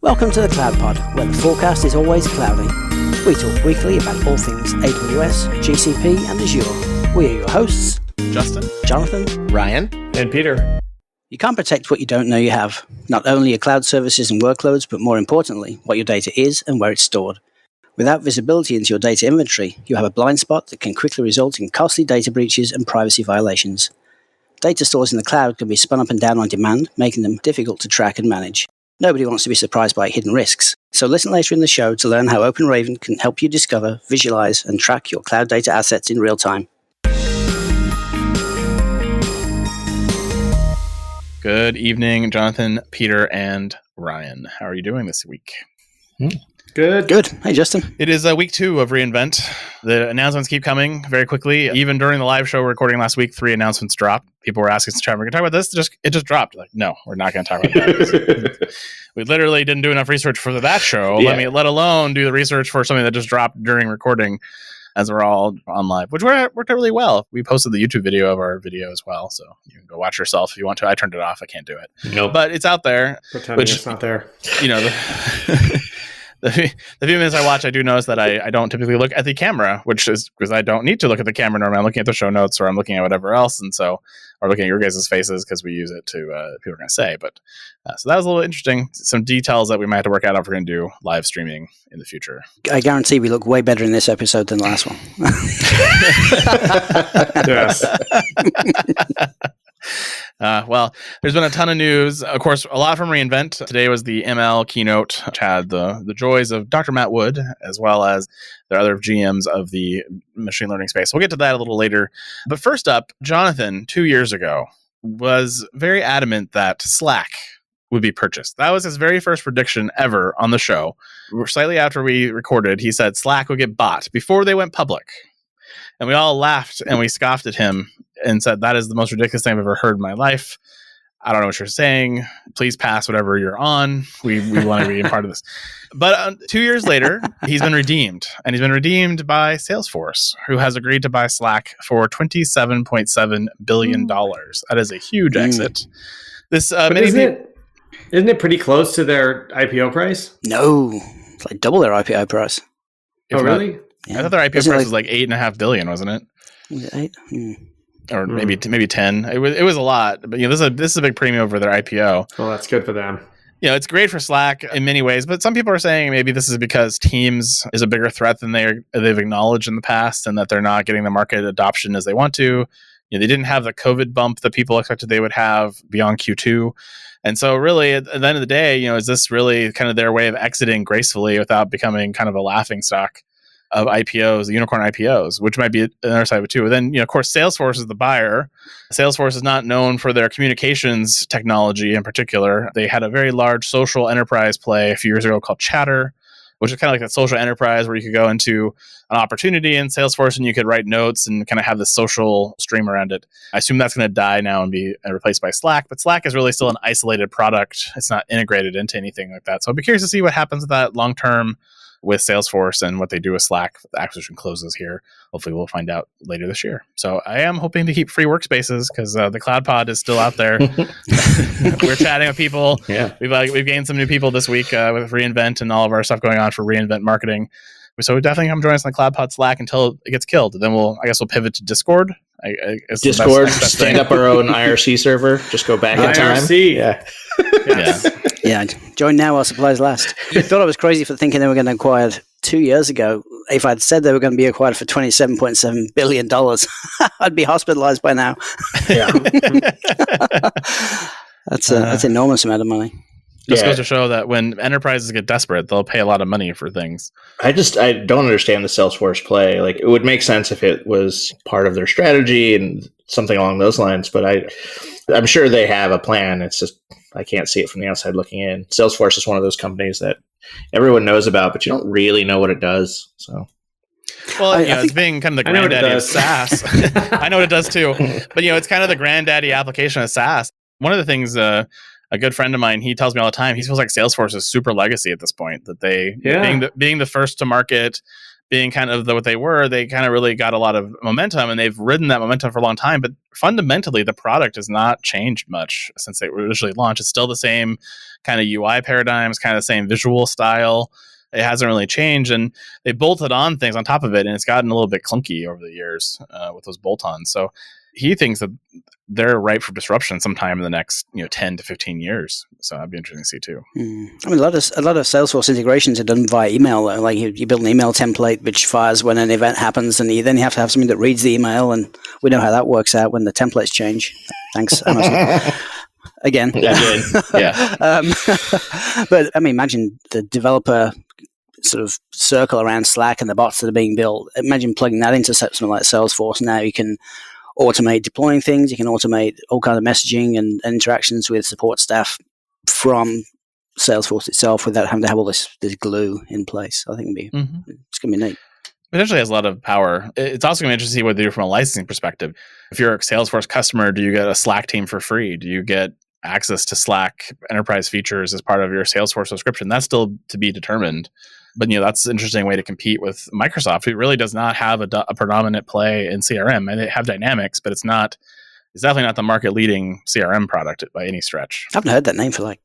Welcome to the Cloud Pod, where the forecast is always cloudy. We talk weekly about all things AWS, GCP, and Azure. We are your hosts, Justin, Jonathan, Ryan, and Peter. You can't protect what you don't know you have. Not only your cloud services and workloads, but more importantly, what your data is and where it's stored. Without visibility into your data inventory, you have a blind spot that can quickly result in costly data breaches and privacy violations. Data stores in the cloud can be spun up and down on demand, making them difficult to track and manage. Nobody wants to be surprised by hidden risks. So listen later in the show to learn how OpenRaven can help you discover, visualize, and track your cloud data assets in real time. good evening, Jonathan, Peter, and Ryan. How are you doing this week? Good. Hey, Justin. It is week 2 of reInvent. The announcements keep coming very quickly. Even during the live show recording last week, 3 announcements dropped. People were asking us to chat. We're going to talk about this. It just dropped. Like, no, we're not going to talk about that. We literally didn't do enough research for that show. Yeah. Let alone do the research for something that just dropped during recording as we're all on live, which worked out really well. We posted the YouTube video of our video as well. So you can go watch yourself if you want to. I turned it off. I can't do it. Nope. But it's out there. Pretending it's not there. You know, the few minutes I watch, I do notice that I don't typically look at the camera, which is because I don't need to look at the camera normally. I'm looking at the show notes or I'm looking at whatever else. And so, or looking at your guys' faces because we use it to, people are going to say. But so that was a little interesting. Some details that we might have to work out if we're going to do live streaming in the future. I guarantee we look way better in this episode than the last one. Yes. Well, there's been a ton of news. Of course, a lot from reInvent. Today was the ML keynote, which had the joys of Dr. Matt Wood, as well as the other GMs of the machine learning space. We'll get to that a little later. But first up, Jonathan, 2 years ago, was very adamant that Slack would be purchased. That was his very first prediction ever on the show. Slightly after we recorded, he said Slack would get bought before they went public. And we all laughed and we scoffed at him and said, that is the most ridiculous thing I've ever heard in my life. I don't know what you're saying. Please pass whatever you're on. We want to be a part of this. But 2 years later, he's been redeemed. And he's been redeemed by Salesforce, who has agreed to buy Slack for $27.7 billion. That is a huge exit. This Isn't it pretty close to their IPO price? No. It's like double their IPO price. Oh, really? I thought their IPO price was like $8.5 billion, wasn't it? Was it 8? Or maybe 10. It was a lot, but this is a big premium over their IPO. Well, that's good for them. It's great for Slack in many ways, but some people are saying maybe this is because Teams is a bigger threat than they've acknowledged in the past, and that they're not getting the market adoption as they want to. They didn't have the COVID bump that people expected they would have beyond Q2. And so really, at the end of the day, is this really kind of their way of exiting gracefully without becoming kind of a laughingstock of IPOs, unicorn IPOs, which might be another side of it too. But then, of course, Salesforce is the buyer. Salesforce is not known for their communications technology in particular. They had a very large social enterprise play a few years ago called Chatter, which is kind of like that social enterprise where you could go into an opportunity in Salesforce and you could write notes and kind of have this social stream around it. I assume that's going to die now and be replaced by Slack, but Slack is really still an isolated product. It's not integrated into anything like that. So I'd be curious to see what happens with that long term with Salesforce and what they do with Slack. The acquisition closes here. Hopefully we'll find out later this year. So I am hoping to keep free workspaces because the Cloud Pod is still out there. We're chatting with people. Yeah. We've gained some new people this week with reInvent and all of our stuff going on for reInvent marketing. So definitely come join us on the Cloud Pod Slack until it gets killed. Then we'll pivot to Discord. Discord, stand up our own IRC server, just go back in time. IRC. Yeah. Yeah, join now while supplies last. You thought I was crazy for thinking they were going to acquire 2 years ago. If I'd said they were going to be acquired for $27.7 billion, I'd be hospitalized by now. Yeah. That's an enormous amount of money. Just goes to show that when enterprises get desperate, they'll pay a lot of money for things. I don't understand the Salesforce play. Like, it would make sense if it was part of their strategy and something along those lines, but I'm sure they have a plan. It's just, I can't see it from the outside looking in. Salesforce is one of those companies that everyone knows about, but you don't really know what it does. So, well, it's being kind of the granddaddy of SaaS. I know what it does too, but it's kind of the granddaddy application of SaaS. One of the things, a good friend of mine, he tells me all the time, he feels like Salesforce is super legacy at this point. That they being the first to market, being kind of what they were, they kind of really got a lot of momentum, and they've ridden that momentum for a long time. But fundamentally, the product has not changed much since they originally launched. It's still the same kind of UI paradigms, kind of the same visual style. It hasn't really changed, and they bolted on things on top of it, and it's gotten a little bit clunky over the years with those bolt-ons. So he thinks that they're ripe for disruption sometime in the next 10 to 15 years. So that'd be interesting to see too. I mean, a lot of Salesforce integrations are done via email. Like you build an email template which fires when an event happens, and then you have to have something that reads the email, and we know how that works out when the templates change. Thanks, Amazon. Again. Yeah. But I mean, imagine the developer sort of circle around Slack and the bots that are being built. Imagine plugging that into something like Salesforce. Now you can automate deploying things. You can automate all kinds of messaging and interactions with support staff from Salesforce itself without having to have all this glue in place. I think it's going to be neat. Potentially has a lot of power. It's also going to be interesting to see what they do from a licensing perspective. If you're a Salesforce customer, do you get a Slack team for free? Do you get access to Slack enterprise features as part of your Salesforce subscription? That's still to be determined. But that's an interesting way to compete with Microsoft, who really does not have a predominant play in CRM. And they have Dynamics, but it's definitely not the market leading CRM product by any stretch. I haven't heard that name for like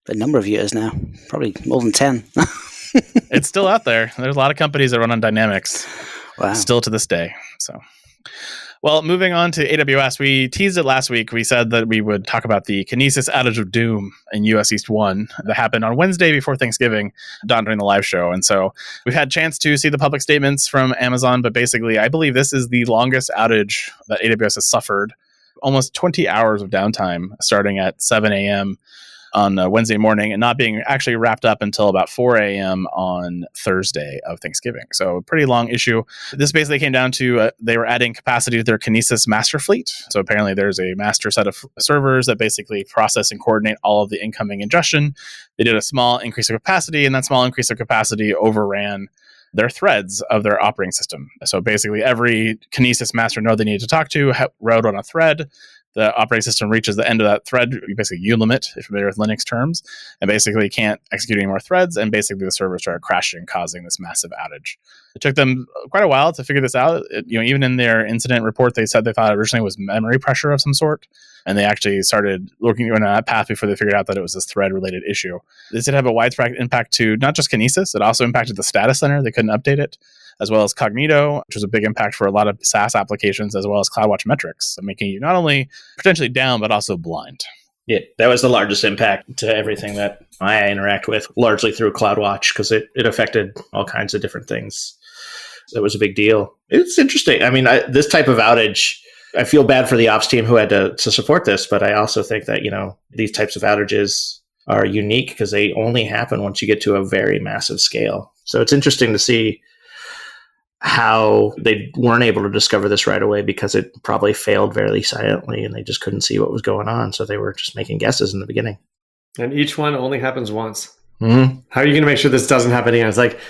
a number of years now, probably more than 10. It's still out there. There's a lot of companies that run on Dynamics, still to this day. So, well, moving on to AWS, we teased it last week. We said that we would talk about the Kinesis outage of doom in US East 1 that happened on Wednesday before Thanksgiving, during the live show. And so we've had a chance to see the public statements from Amazon, but basically I believe this is the longest outage that AWS has suffered. Almost 20 hours of downtime starting at 7 a.m. on Wednesday morning and not being actually wrapped up until about 4 a.m. on Thursday of Thanksgiving. So a pretty long issue. This basically came down to they were adding capacity to their Kinesis master fleet. So apparently there's a master set of servers that basically process and coordinate all of the incoming ingestion. They did a small increase of capacity, and that small increase of capacity overran their threads of their operating system. So basically every Kinesis master node they needed to talk to wrote on a thread. The operating system reaches the end of that thread, you basically ulimit, if you're familiar with Linux terms, and basically can't execute any more threads, and basically the servers started crashing, causing this massive outage. It took them quite a while to figure this out. Even in their incident report, they said they thought originally it was memory pressure of some sort, and they actually started looking on that path before they figured out that it was this thread-related issue. This did have a widespread impact to not just Kinesis, it also impacted the status center. They couldn't update it, as well as Cognito, which was a big impact for a lot of SaaS applications, as well as CloudWatch metrics, so making you not only potentially down, but also blind. Yeah, that was the largest impact to everything that I interact with, largely through CloudWatch, because it affected all kinds of different things. That was a big deal. It's interesting. I mean, this type of outage, I feel bad for the ops team who had to support this, but I also think that, these types of outages are unique because they only happen once you get to a very massive scale. So it's interesting to see how they weren't able to discover this right away because it probably failed very silently and they just couldn't see what was going on. So they were just making guesses in the beginning. And each one only happens once. Mm-hmm. How are you going to make sure this doesn't happen again? It's like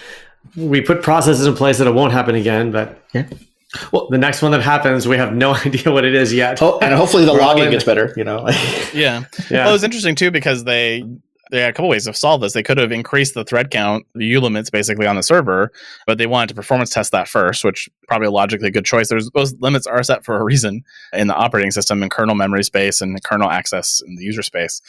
we put processes in place that it won't happen again, but well, the next one that happens, we have no idea what it is yet. Oh, and hopefully the logging gets better, Yeah. Well, it was interesting too because they had a couple ways to solve this. They could have increased the thread count, the U limits basically on the server, but they wanted to performance test that first, which probably a logically good choice. Those limits are set for a reason in the operating system and kernel memory space and kernel access in the user space.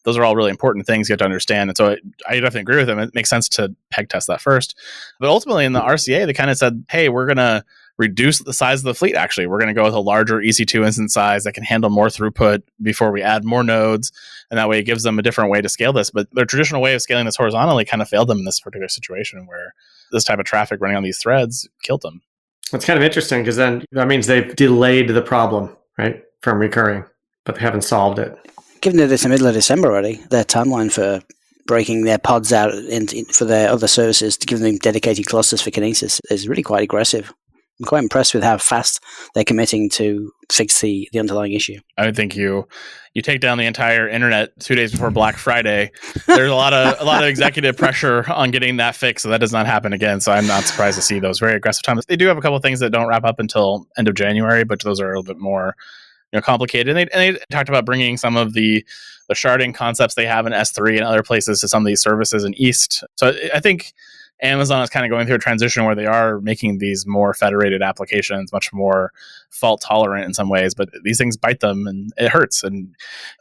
Those are all really important things you have to understand. And so I definitely agree with them. It makes sense to peg test that first. But ultimately in the RCA, they kind of said, hey, we're going to reduce the size of the fleet, actually. We're going to go with a larger EC2 instance size that can handle more throughput before we add more nodes. And that way it gives them a different way to scale this. But their traditional way of scaling this horizontally kind of failed them in this particular situation where this type of traffic running on these threads killed them. It's kind of interesting because then that means they've delayed the problem, right, from recurring, but they haven't solved it. Given that it's the middle of December already, their timeline for breaking their pods out for their other services to give them dedicated clusters for Kinesis is really quite aggressive. I'm quite impressed with how fast they're committing to fix the underlying issue. I would think you take down the entire internet 2 days before Black Friday. There's a lot of executive pressure on getting that fixed, so that does not happen again. So I'm not surprised to see those very aggressive times. They do have a couple of things that don't wrap up until end of January, but those are a little bit more complicated. And they talked about bringing some of the sharding concepts they have in S3 and other places to some of these services in East. So I think Amazon is kind of going through a transition where they are making these more federated applications, much more fault tolerant in some ways, but these things bite them and it hurts. And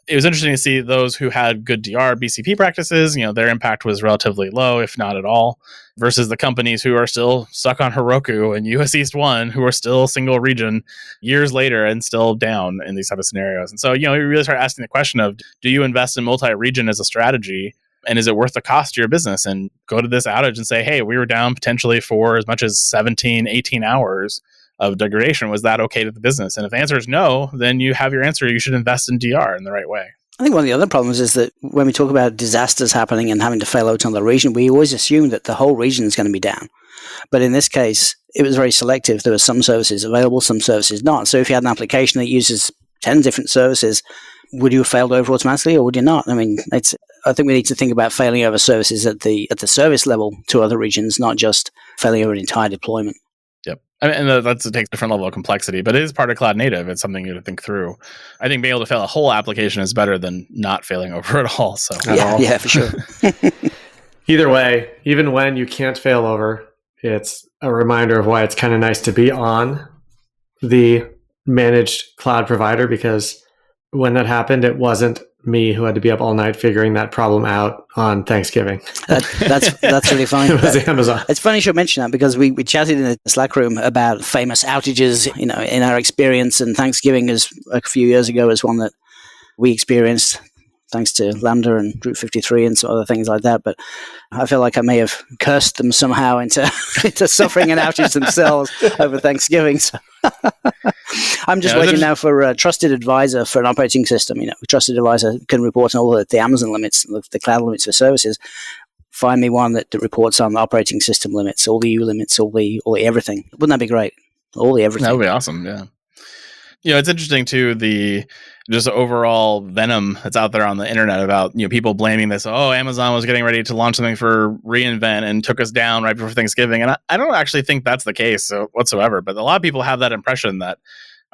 it was interesting to see those who had good DR BCP practices, their impact was relatively low, if not at all, versus the companies who are still stuck on Heroku and US East 1, who are still single region years later and still down in these type of scenarios. And so, we really start asking the question of, do you invest in multi-region as a strategy? And is it worth the cost to your business? And go to this outage and say, hey, we were down potentially for as much as 17, 18 hours of degradation. Was that okay to the business? And if the answer is no, then you have your answer. You should invest in DR in the right way. I think one of the other problems is that when we talk about disasters happening and having to fail out on the region, we always assume that the whole region is going to be down. But in this case, it was very selective. There were some services available, some services not. So if you had an application that uses 10 different services, would you have failed over automatically or would you not? I mean, I think we need to think about failing over services at the service level to other regions, not just failing over an entire deployment. Yep. And it takes a different level of complexity, but it is part of cloud native. It's something you have to think through. I think being able to fail a whole application is better than not failing over at all. So yeah, for sure. Either way, even when you can't fail over, it's a reminder of why it's kind of nice to be on the managed cloud provider, because when that happened, it wasn't me who had to be up all night figuring that problem out on Thanksgiving. That's really funny. It was Amazon. It's funny you should mention that because we chatted in the Slack room about famous outages, in our experience, and Thanksgiving is a few years ago was one that we experienced thanks to Lambda and Route 53 and some other things like that. But I feel like I may have cursed them somehow into suffering an outage themselves over Thanksgiving. So I'm just waiting now for a trusted advisor for an operating system. A trusted advisor can report on all the Amazon limits, the cloud limits for services. Find me one that reports on the operating system limits, all the EU limits, all the everything. Wouldn't that be great? All the everything. That would be awesome. Yeah. It's interesting too, the just overall venom that's out there on the internet about, people blaming this. Oh, Amazon was getting ready to launch something for reInvent and took us down right before Thanksgiving. And I don't actually think that's the case whatsoever. But a lot of people have that impression that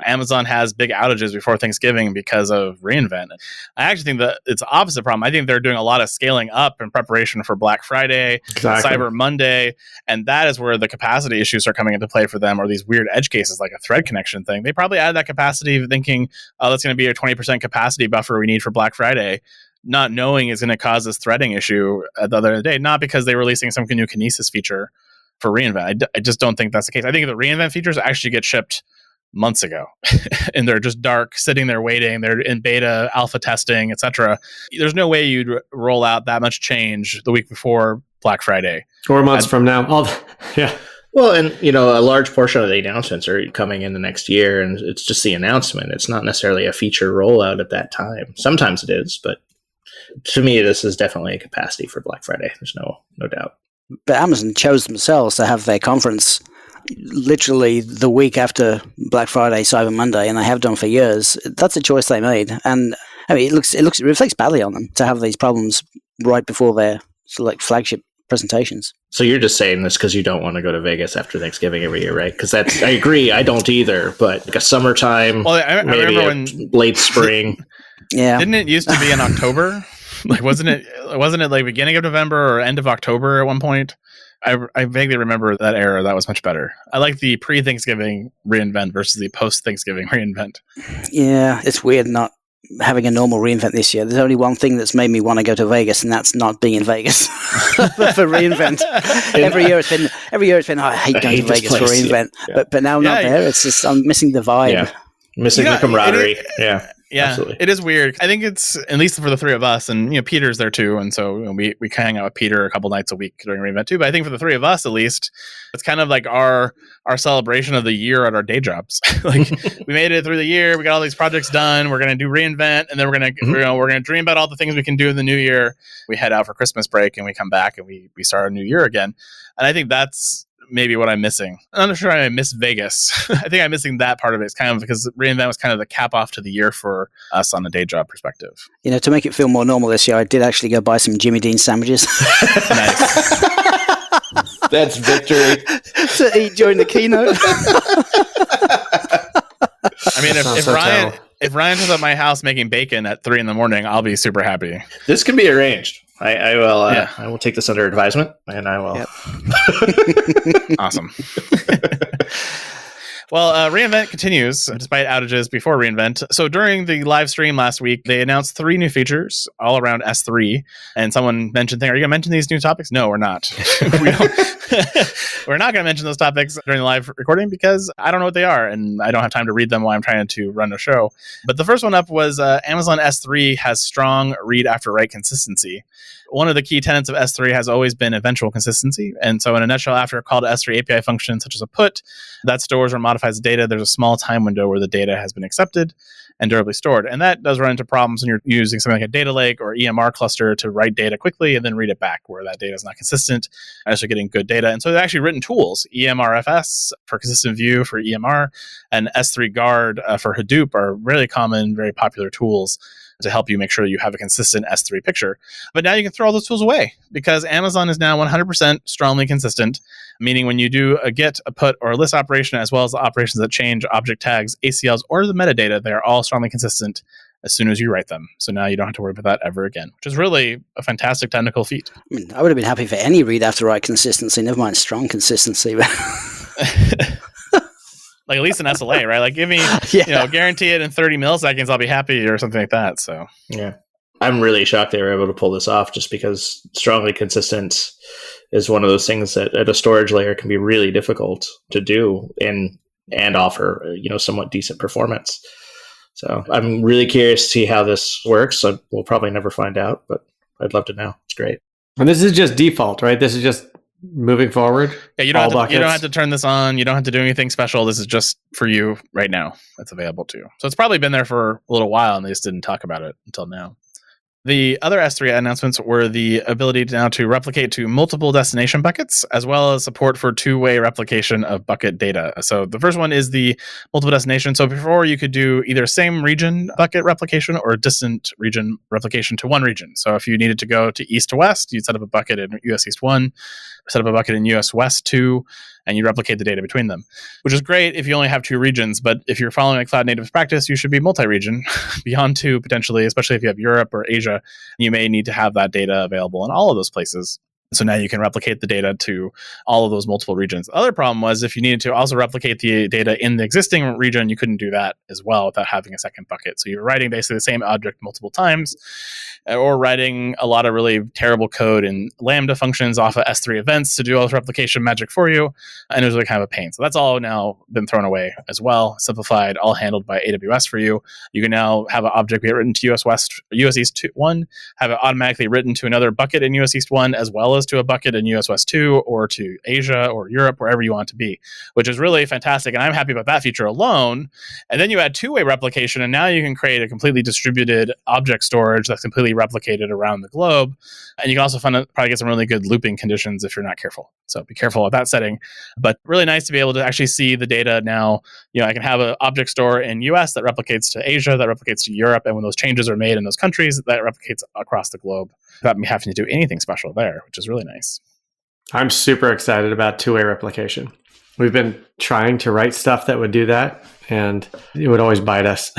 Amazon has big outages before Thanksgiving because of reInvent. I actually think that it's the opposite problem. I think they're doing a lot of scaling up in preparation for Black Friday, Cyber Monday, and that is where the capacity issues are coming into play for them, or these weird edge cases like a thread connection thing. They probably added that capacity thinking, oh, that's going to be a 20% capacity buffer we need for Black Friday, not knowing it's going to cause this threading issue at the other end of the day, not because they're releasing some new Kinesis feature for reInvent. I just don't think that's the case. I think the reInvent features actually get shipped months ago and they're just dark, sitting there waiting. They're in beta, alpha testing, etc. There's no way you'd roll out that much change the week before Black Friday or months from now. Yeah. Well, and a large portion of the announcements are coming in the next year, and it's just the announcement. It's not necessarily a feature rollout at that time. Sometimes it is, but to me, this is definitely a capacity for Black Friday. There's no doubt. But Amazon chose themselves to have their conference literally the week after Black Friday, Cyber Monday, and they have done for years. That's a choice they made, and it reflects badly on them to have these problems right before their flagship presentations. So you're just saying this because you don't want to go to Vegas after Thanksgiving every year, right? Because I agree, I don't either. But like a summertime, I remember when late spring. Yeah, didn't it used to be in October? Wasn't it like beginning of November or end of October at one point? I vaguely remember that era. That was much better. I like the pre-Thanksgiving reInvent versus the post-Thanksgiving reInvent. Yeah, it's weird not having a normal reInvent this year. There's only one thing that's made me want to go to Vegas, and that's not being in Vegas for reInvent. Every year it's been. Oh, I hate going to Vegas for reInvent, yeah. But now I'm not there. It's just I'm missing the vibe, missing the camaraderie. Yeah, absolutely. It is weird. I think it's, at least for the three of us, and Peter's there too, and so we hang out with Peter a couple nights a week during reInvent too. But I think for the three of us, at least, it's kind of like our celebration of the year at our day jobs. Like we made it through the year, we got all these projects done. We're gonna do reInvent, and then we're gonna dream about all the things we can do in the new year. We head out for Christmas break, and we come back, and we start a new year again. And I think that's maybe what I'm missing. I'm not sure I miss Vegas. I think I'm missing that part of it. It's kind of because reInvent was kind of the cap off to the year for us on a day job perspective. To make it feel more normal this year, I did actually go buy some Jimmy Dean sandwiches. Nice. That's victory. To eat during the keynote. I mean, if Ryan was at my house making bacon at 3 a.m, I'll be super happy. This can be arranged. I will. Yeah. I will take this under advisement, and I will. Yep. Awesome. Well, reInvent continues despite outages before reInvent. So during the live stream last week, they announced 3 new features all around S3. And someone mentioned, are you going to mention these new topics? No, we're not. We're not going to mention those topics during the live recording because I don't know what they are. And I don't have time to read them while I'm trying to run the show. But the first one up was Amazon S3 has strong read after write consistency. One of the key tenets of S3 has always been eventual consistency. And so in a nutshell, after a call to S3 API function, such as a put, that stores or modifies data, there's a small time window where the data has been accepted and durably stored. And that does run into problems when you're using something like a data lake or EMR cluster to write data quickly and then read it back, where that data is not consistent as you're getting good data. And so they've actually written tools, EMRFS for consistent view for EMR, and S3 Guard for Hadoop are really common, very popular tools to help you make sure you have a consistent S3 picture. But now you can throw all those tools away because Amazon is now 100% strongly consistent, meaning when you do a get, a put, or a list operation, as well as the operations that change object tags, ACLs, or the metadata, they're all strongly consistent as soon as you write them. So now you don't have to worry about that ever again, which is really a fantastic technical feat. I would have been happy for any read after write consistency, never mind strong consistency. Like at least an SLA, right? Like give me, guarantee it in 30 milliseconds, I'll be happy or something like that. So yeah, I'm really shocked they were able to pull this off just because strongly consistent is one of those things that at a storage layer can be really difficult to do and offer, somewhat decent performance. So I'm really curious to see how this works. So we'll probably never find out, but I'd love to know. It's great. And this is just default, right? This is just moving forward. Yeah, you don't have to turn this on. You don't have to do anything special. This is just for you right now. That's available to you. So it's probably been there for a little while and they just didn't talk about it until now. The other S3 announcements were the ability now to replicate to multiple destination buckets, as well as support for two-way replication of bucket data. So the first one is the multiple destination. So before you could do either same region bucket replication or distant region replication to one region. So if you needed to go to east to west, you'd set up a bucket in US East 1, set up a bucket in US West 2, and you replicate the data between them, which is great if you only have 2 regions. But if you're following a cloud native practice, you should be multi-region beyond 2 potentially, especially if you have Europe or Asia. You may need to have that data available in all of those places. So now you can replicate the data to all of those multiple regions. The other problem was if you needed to also replicate the data in the existing region, you couldn't do that as well without having a second bucket. So you're writing basically the same object multiple times, or writing a lot of really terrible code in Lambda functions off of S3 events to do all this replication magic for you. And it was really kind of a pain. So that's all now been thrown away as well, simplified, all handled by AWS for you. You can now have an object be written to US East 1, have it automatically written to another bucket in US East 1, as well as to a bucket in US West 2 or to Asia or Europe, wherever you want it to be, which is really fantastic. And I'm happy about that feature alone. And then you add two-way replication, and now you can create a completely distributed object storage that's completely replicated around the globe. And you can also probably get some really good looping conditions if you're not careful. So be careful with that setting. But really nice to be able to actually see the data now. I can have an object store in US that replicates to Asia, that replicates to Europe. And when those changes are made in those countries, that replicates across the globe without me having to do anything special there, which is really nice. I'm super excited about two-way replication. We've been trying to write stuff that would do that, and it would always bite us.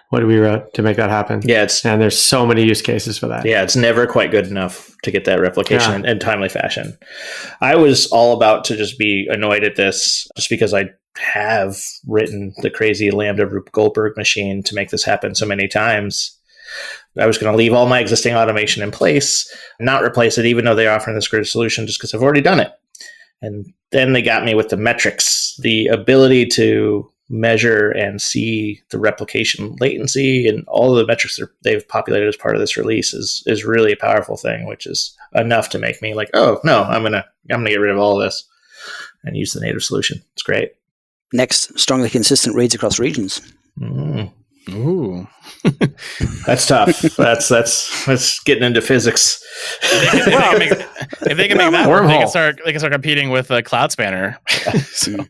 What we wrote to make that happen. Yeah, and there's so many use cases for that. Yeah, it's never quite good enough to get that replication in timely fashion. I was all about to just be annoyed at this just because I have written the crazy Lambda Rube Goldberg machine to make this happen so many times. I was going to leave all my existing automation in place, not replace it, even though they're offering this great solution, just because I've already done it. And then they got me with the metrics, the ability to measure and see the replication latency, and all of the metrics that they've populated as part of this release is really a powerful thing, which is enough to make me like, oh no, I'm gonna get rid of all of this and use the native solution. It's great. Next, strongly consistent reads across regions. Ooh. That's tough. That's getting into physics. If they can make that work, they can start competing with Cloud Spanner. So.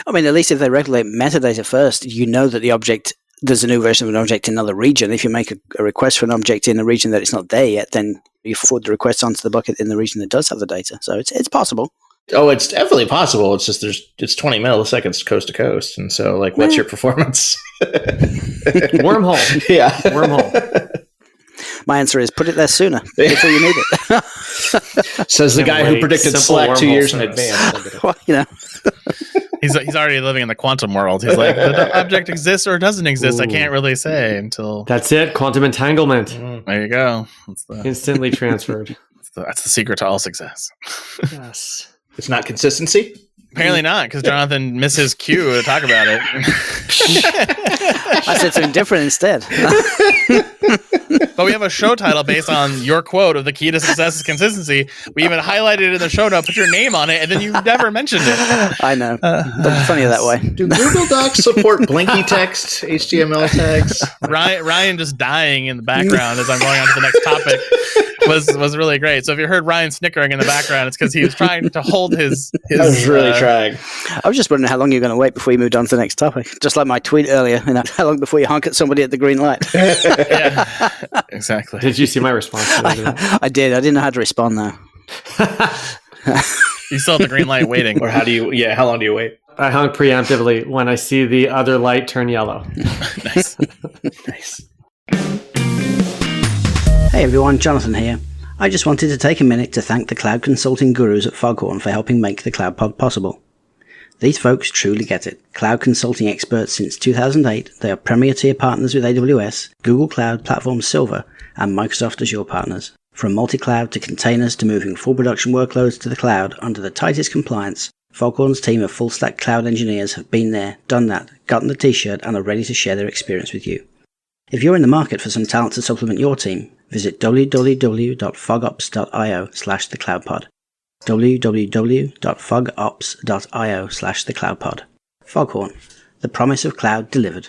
I mean, at least if they regulate metadata first, you know that the object, there's a new version of an object in another region. If you make a request for an object in a region that it's not there yet, then you forward the request onto the bucket in the region that does have the data. So it's possible. Oh, it's definitely possible. It's just it's 20 milliseconds coast to coast. And so, what's your performance? Wormhole. Yeah. Wormhole. My answer is put it there sooner before you need it. Says the guy who predicted Simple Slack 2 wormhole years in service. advance. Well, He's already living in the quantum world. He's like, the object exists or doesn't exist. I can't really say until... That's it. Quantum entanglement. There you go. Instantly transferred. That's the secret to all success. Yes. It's not consistency? Apparently not, because Jonathan missed his cue to talk about it. I said something different instead. But we have a show title based on your quote of the key to success is consistency. We even highlighted it in the show note, put your name on it, and then you never mentioned it. I know. But it's funnier that way. Do Google Docs support blinky text, HTML tags? Ryan just dying in the background as I'm going on to the next topic was really great. So if you heard Ryan snickering in the background, it's because he was trying to hold his I was really trying. I was just wondering how long you're going to wait before you moved on to the next topic. Just like my tweet earlier, how long before you honk at somebody at the green light? Yeah, exactly. Did you see my response to that? I did. I didn't know how to respond though. You still have the green light waiting. Or how long do you wait? I hung preemptively when I see the other light turn yellow. Nice. Nice. Hey everyone, Jonathan here. I just wanted to take a minute to thank the cloud consulting gurus at Foghorn for helping make the Cloud Pod possible. These folks truly get it. Cloud consulting experts since 2008, they are premier tier partners with AWS, Google Cloud Platform Silver, and Microsoft Azure partners. From multi-cloud to containers to moving full production workloads to the cloud under the tightest compliance, Foghorn's team of full-stack cloud engineers have been there, done that, gotten the t-shirt, and are ready to share their experience with you. If you're in the market for some talent to supplement your team, visit www.fogops.io/thecloudpod. www.fogops.io/thecloudpod. Foghorn, the promise of cloud delivered.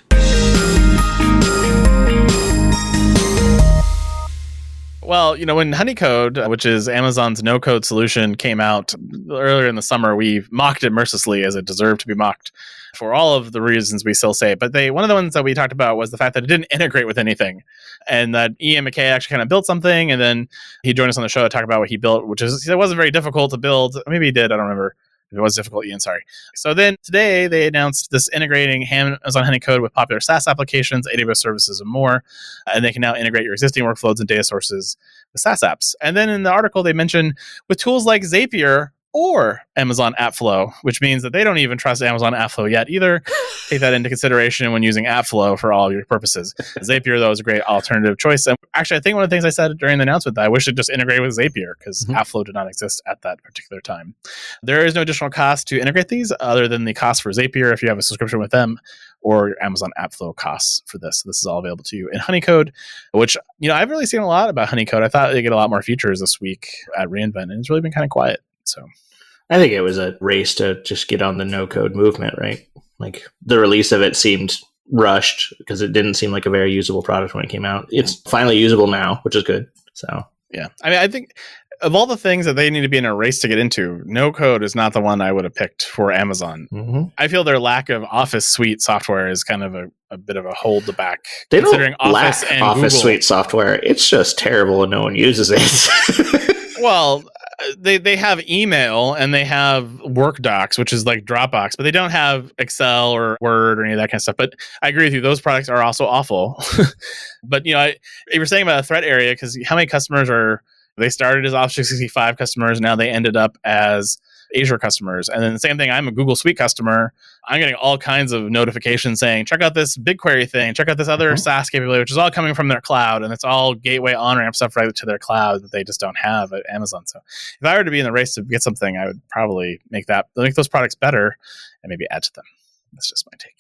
Well, when Honeycode, which is Amazon's no-code solution, came out earlier in the summer, we mocked it mercilessly as it deserved to be mocked for all of the reasons we still say. But one of the ones that we talked about was the fact that it didn't integrate with anything, and that Ian McKay actually kind of built something, and then he joined us on the show to talk about what he built, which is it wasn't very difficult to build. Maybe he did. I don't remember. If it was difficult, Ian, sorry. So then today they announced this integrating Amazon Honeycode with popular SaaS applications, AWS services, and more. And they can now integrate your existing workflows and data sources with SaaS apps. And then in the article, they mentioned with tools like Zapier or Amazon AppFlow, which means that they don't even trust Amazon AppFlow yet either. Take that into consideration when using AppFlow for all of your purposes. Zapier, though, is a great alternative choice. And actually, I think one of the things I said during the announcement that I wish it just integrated with Zapier because AppFlow did not exist at that particular time. There is no additional cost to integrate these other than the cost for Zapier if you have a subscription with them, or your Amazon AppFlow costs for this. This is all available to you in Honeycode, which, I've really seen a lot about Honeycode. I thought they'd get a lot more features this week at reInvent, and it's really been kind of quiet. So I think it was a race to just get on the no-code movement, right? Like the release of it seemed rushed because it didn't seem like a very usable product when it came out. It's finally usable now, which is good. So yeah, I think of all the things that they need to be in a race to get into, no code is not the one I would have picked for Amazon. Mm-hmm. I feel their lack of Office Suite software is kind of a bit of a hold the back. They considering don't Office lack and Office Google. Suite software. It's just terrible and no one uses it. Well, they have email and they have Work Docs, which is like Dropbox, but they don't have Excel or Word or any of that kind of stuff. But I agree with you; those products are also awful. But you were saying about a threat area, because how many customers they started as Office 365 customers, now they ended up as Azure customers. And then the same thing, I'm a Google Suite customer. I'm getting all kinds of notifications saying, check out this BigQuery thing, check out this other SaaS capability, which is all coming from their cloud. And it's all gateway on-ramp stuff right to their cloud that they just don't have at Amazon. So if I were to be in the race to get something, I would probably make those products better and maybe add to them. That's just my take.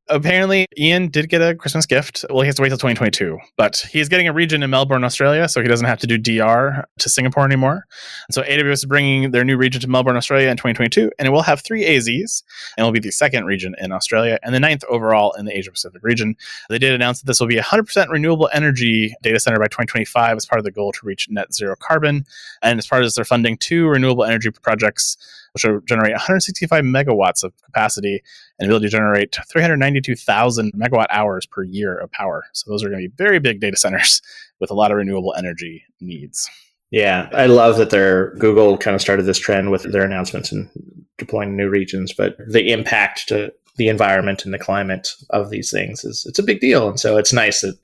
Apparently, Ian did get a Christmas gift. Well, he has to wait till 2022, but he's getting a region in Melbourne, Australia, so he doesn't have to do DR to Singapore anymore. And so AWS is bringing their new region to Melbourne, Australia in 2022, and it will have 3 AZs, and will be the second region in Australia and the 9th overall in the Asia-Pacific region. They did announce that this will be a 100% renewable energy data center by 2025 as part of the goal to reach net zero carbon. And as part of this, they're funding 2 renewable energy projects, which will generate 165 megawatts of capacity and ability to generate 392,000 megawatt hours per year of power. So those are going to be very big data centers with a lot of renewable energy needs. Yeah, I love that Google kind of started this trend with their announcements and deploying new regions, but the impact to the environment and the climate of these things it's a big deal. And so it's nice that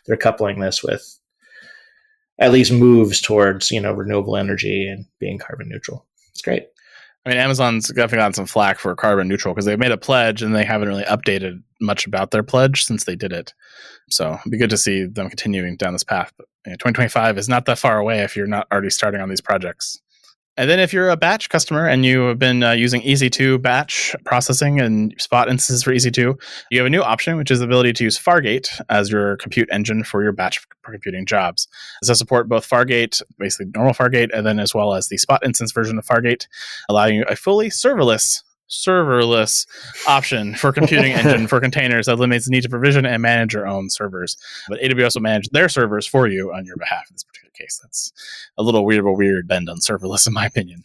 they're coupling this with at least moves towards, renewable energy and being carbon neutral. It's great. I mean, Amazon's definitely gotten some flack for carbon neutral because they've made a pledge and they haven't really updated much about their pledge since they did it. So it'd be good to see them continuing down this path. But 2025 is not that far away if you're not already starting on these projects. And then if you're a batch customer and you have been using EC2 batch processing and spot instances for EC2, you have a new option, which is the ability to use Fargate as your compute engine for your batch computing jobs. This does support both Fargate, basically normal Fargate, and then as well as the spot instance version of Fargate, allowing you a fully serverless option for computing engine for containers that eliminates the need to provision and manage your own servers. But AWS will manage their servers for you on your behalf in this particular case. That's a little weird bend on serverless, in my opinion.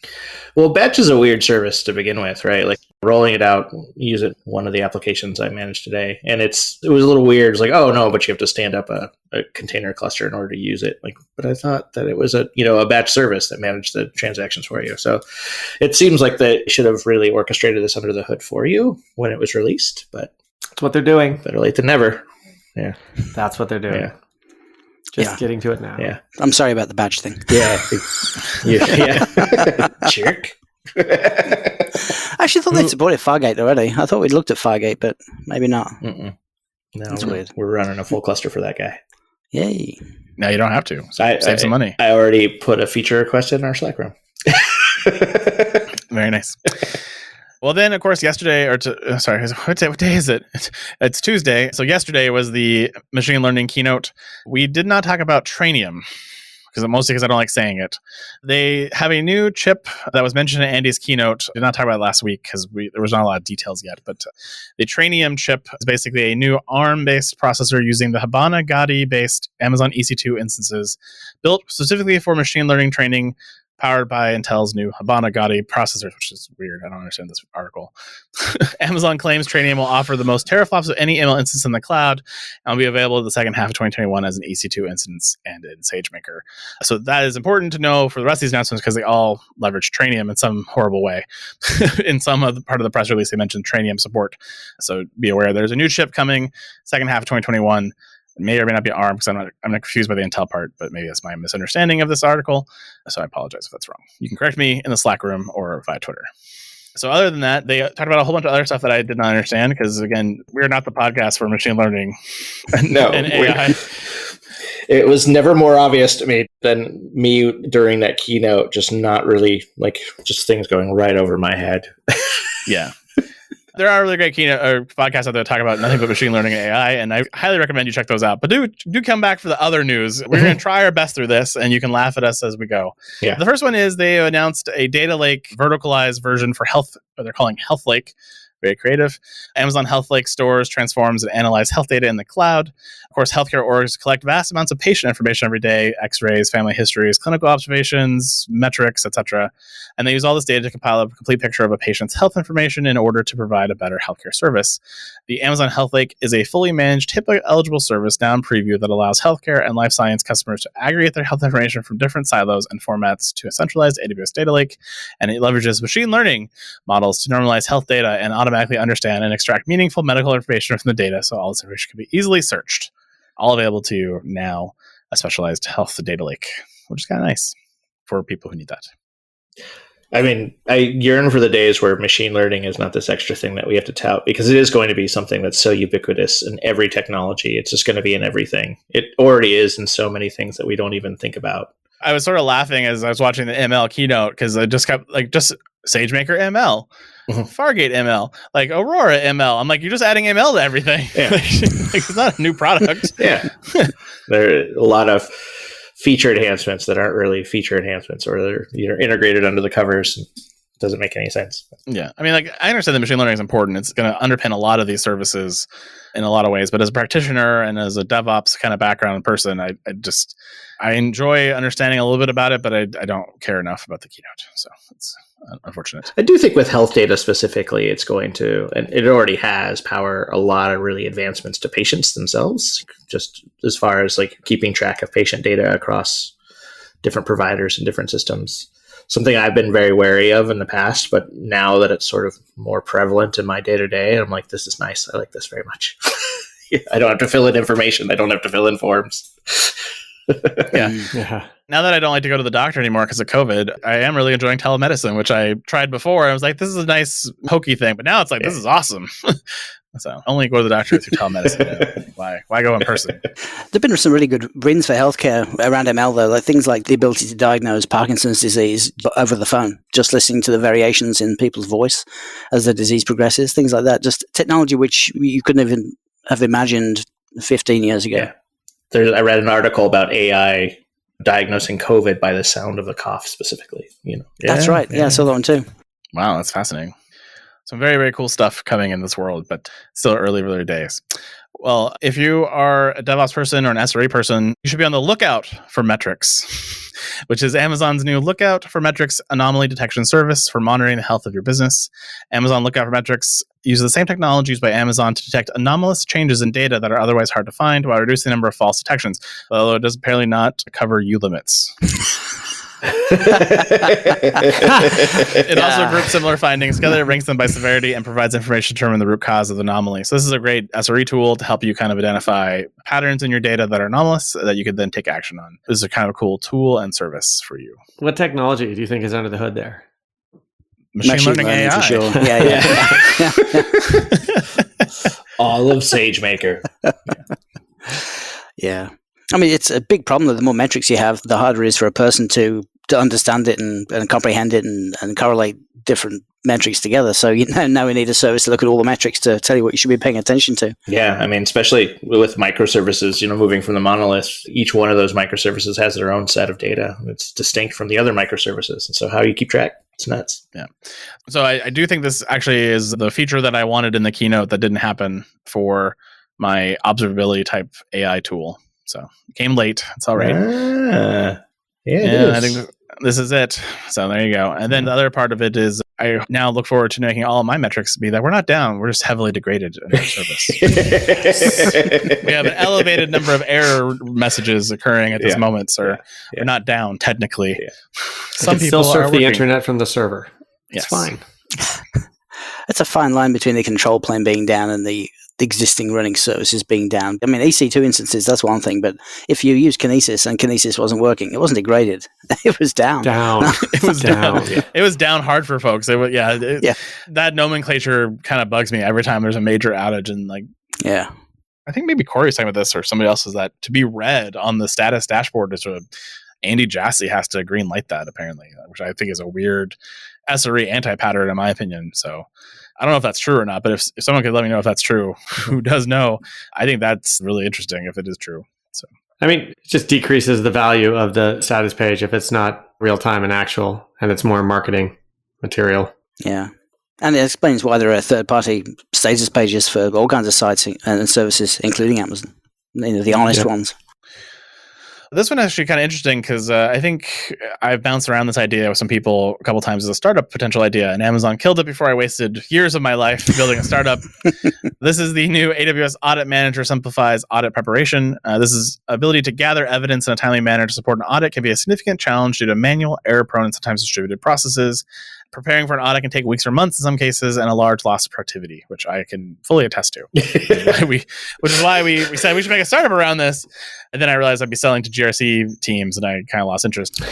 Well, batch is a weird service to begin with, right? Like rolling it out, use it one of the applications I managed today, and it was a little weird. It's like, oh no, but you have to stand up a container cluster in order to use it. Like, but I thought that it was a batch service that managed the transactions for you. So it seems like they should have really orchestrated this under the hood for you when it was released, but that's what they're doing. Better late than never. Yeah. That's what they're doing. Yeah. Just getting to it now. Yeah. I'm sorry about the batch thing. Yeah. Yeah. Jerk. I actually thought they'd supported Fargate already. I thought we'd looked at Fargate, but maybe not. No, That's weird. We're running a full cluster for that guy. Yay. No, you don't have to. Save some money. I already put a feature request in our Slack room. Very nice. Well, then, of course, yesterday, what day is it? It's Tuesday. So yesterday was the machine learning keynote. We did not talk about Trainium, mostly because I don't like saying it. They have a new chip that was mentioned in Andy's keynote. Did not talk about it last week because there was not a lot of details yet. But the Trainium chip is basically a new ARM-based processor using the Habana Gaudi-based Amazon EC2 instances, built specifically for machine learning training, powered by Intel's new Habana Gaudi processors, which is weird. I don't understand this article. Amazon claims Trainium will offer the most teraflops of any ML instance in the cloud and will be available in the second half of 2021 as an EC2 instance and in Sagemaker. So that is important to know for the rest of these announcements because they all leverage Trainium in some horrible way. In some of the part of the press release, they mentioned Trainium support. So be aware there's a new chip coming second half of 2021. It may or may not be ARM because I'm not confused by the Intel part, but maybe that's my misunderstanding of this article. So I apologize if that's wrong. You can correct me in the Slack room or via Twitter. So other than that, they talked about a whole bunch of other stuff that I did not understand because, again, we're not the podcast for machine learning and AI. It was never more obvious to me than me during that keynote, just not really, just things going right over my head. Yeah. There are really great keynote or podcasts out there that talk about nothing but machine learning and AI, and I highly recommend you check those out. But do come back for the other news. We're going to try our best through this, and you can laugh at us as we go. Yeah. The first one is they announced a data lake verticalized version for health, or they're calling Health Lake. Very creative. Amazon Health Lake stores, transforms, and analyzes health data in the cloud. Of course, healthcare orgs collect vast amounts of patient information every day, x-rays, family histories, clinical observations, metrics, etc. And they use all this data to compile a complete picture of a patient's health information in order to provide a better healthcare service. The Amazon Health Lake is a fully managed HIPAA-eligible service now in preview that allows healthcare and life science customers to aggregate their health information from different silos and formats to a centralized AWS data lake, and it leverages machine learning models to normalize health data and automatically understand and extract meaningful medical information from the data so all this information can be easily searched. All available to you now, a specialized health data lake, which is kind of nice for people who need that. I mean, I yearn for the days where machine learning is not this extra thing that we have to tout, because it is going to be something that's so ubiquitous in every technology. It's just going to be in everything. It already is in so many things that we don't even think about. I was sort of laughing as I was watching the ML keynote because I just kept just Sagemaker ML, Fargate ML, Aurora ML. I'm like, you're just adding ML to everything. Yeah. It's not a new product. Yeah. There are a lot of feature enhancements that aren't really feature enhancements, or they're integrated under the covers. It doesn't make any sense. Yeah. I mean, I understand that machine learning is important. It's going to underpin a lot of these services in a lot of ways. But as a practitioner and as a DevOps kind of background person, I enjoy understanding a little bit about it, but I don't care enough about the keynote. So it's unfortunate. I do think with health data specifically, it's going to, and it already has, power a lot of really advancements to patients themselves, just as far as keeping track of patient data across different providers and different systems. Something I've been very wary of in the past, but now that it's sort of more prevalent in my day-to-day, I'm like, this is nice. I like this very much. I don't have to fill in information. I don't have to fill in forms. Yeah. Now that I don't like to go to the doctor anymore because of COVID, I am really enjoying telemedicine, which I tried before. I was like, this is a nice hokey thing, but now it's like, this is awesome. So only go to the doctor through telemedicine. Why go in person? There've been some really good wins for healthcare around ML, though, like things like the ability to diagnose Parkinson's disease over the phone, just listening to the variations in people's voice as the disease progresses, things like that. Just technology which you couldn't even have imagined 15 years ago. Yeah. I read an article about AI diagnosing COVID by the sound of the cough specifically. That's right. Yeah, I saw that one too. Wow, that's fascinating. Some very, very cool stuff coming in this world, but still early days. Well, if you are a DevOps person or an SRE person, you should be on the lookout for Metrics, which is Amazon's new Lookout for Metrics anomaly detection service for monitoring the health of your business. Amazon Lookout for Metrics uses the same technology used by Amazon to detect anomalous changes in data that are otherwise hard to find while reducing the number of false detections, although it does apparently not cover U limits. It also groups similar findings together, ranks them by severity, and provides information to determine the root cause of the anomaly. So this is a great SRE tool to help you kind of identify patterns in your data that are anomalous that you could then take action on. This is a kind of cool tool and service for you. What technology do you think is under the hood there? Machine learning AI. For sure. Yeah. All of SageMaker. Yeah. I mean, it's a big problem that the more metrics you have, the harder it is for a person to understand it and comprehend it and correlate different metrics together. So now we need a service to look at all the metrics to tell you what you should be paying attention to. Yeah, I mean, especially with microservices, moving from the monolith, each one of those microservices has their own set of data. It's distinct from the other microservices. And so how do you keep track? It's nuts. Yeah. So I do think this actually is the feature that I wanted in the keynote that didn't happen for my observability type AI tool. So it came late. It's all right. I think this is it. So there you go. And then the other part of it is I now look forward to making all of my metrics be that we're not down. We're just heavily degraded in our service. We have an elevated number of error messages occurring at this moment. So we're not down technically. Yeah. Some people still surf are the internet from the server. It's fine. It's a fine line between the control plane being down and the existing running services being down. I mean, EC2 instances, that's one thing, but if you use Kinesis and Kinesis wasn't working, it wasn't degraded. It was down. It was down. It was down hard for folks. That nomenclature kind of bugs me every time there's a major outage. And I think maybe Corey was talking about this or somebody else, is that to be read on the status dashboard is Andy Jassy has to green light that apparently, which I think is a weird SRE anti-pattern in my opinion. So I don't know if that's true or not, but if someone could let me know if that's true, who does know, I think that's really interesting if it is true. So I mean, it just decreases the value of the status page if it's not real time and actual, and it's more marketing material. Yeah. And it explains why there are third-party status pages for all kinds of sites and services, including Amazon, the honest ones. This one is actually kind of interesting because I think I've bounced around this idea with some people a couple times as a startup potential idea, and Amazon killed it before I wasted years of my life building a startup. This is the new AWS Audit Manager simplifies audit preparation. This is ability to gather evidence in a timely manner to support an audit can be a significant challenge due to manual, error-prone, and sometimes distributed processes. Preparing for an audit can take weeks or months in some cases, and a large loss of productivity, which I can fully attest to. which is why we said we should make a startup around this. And then I realized I'd be selling to GRC teams, and I kind of lost interest.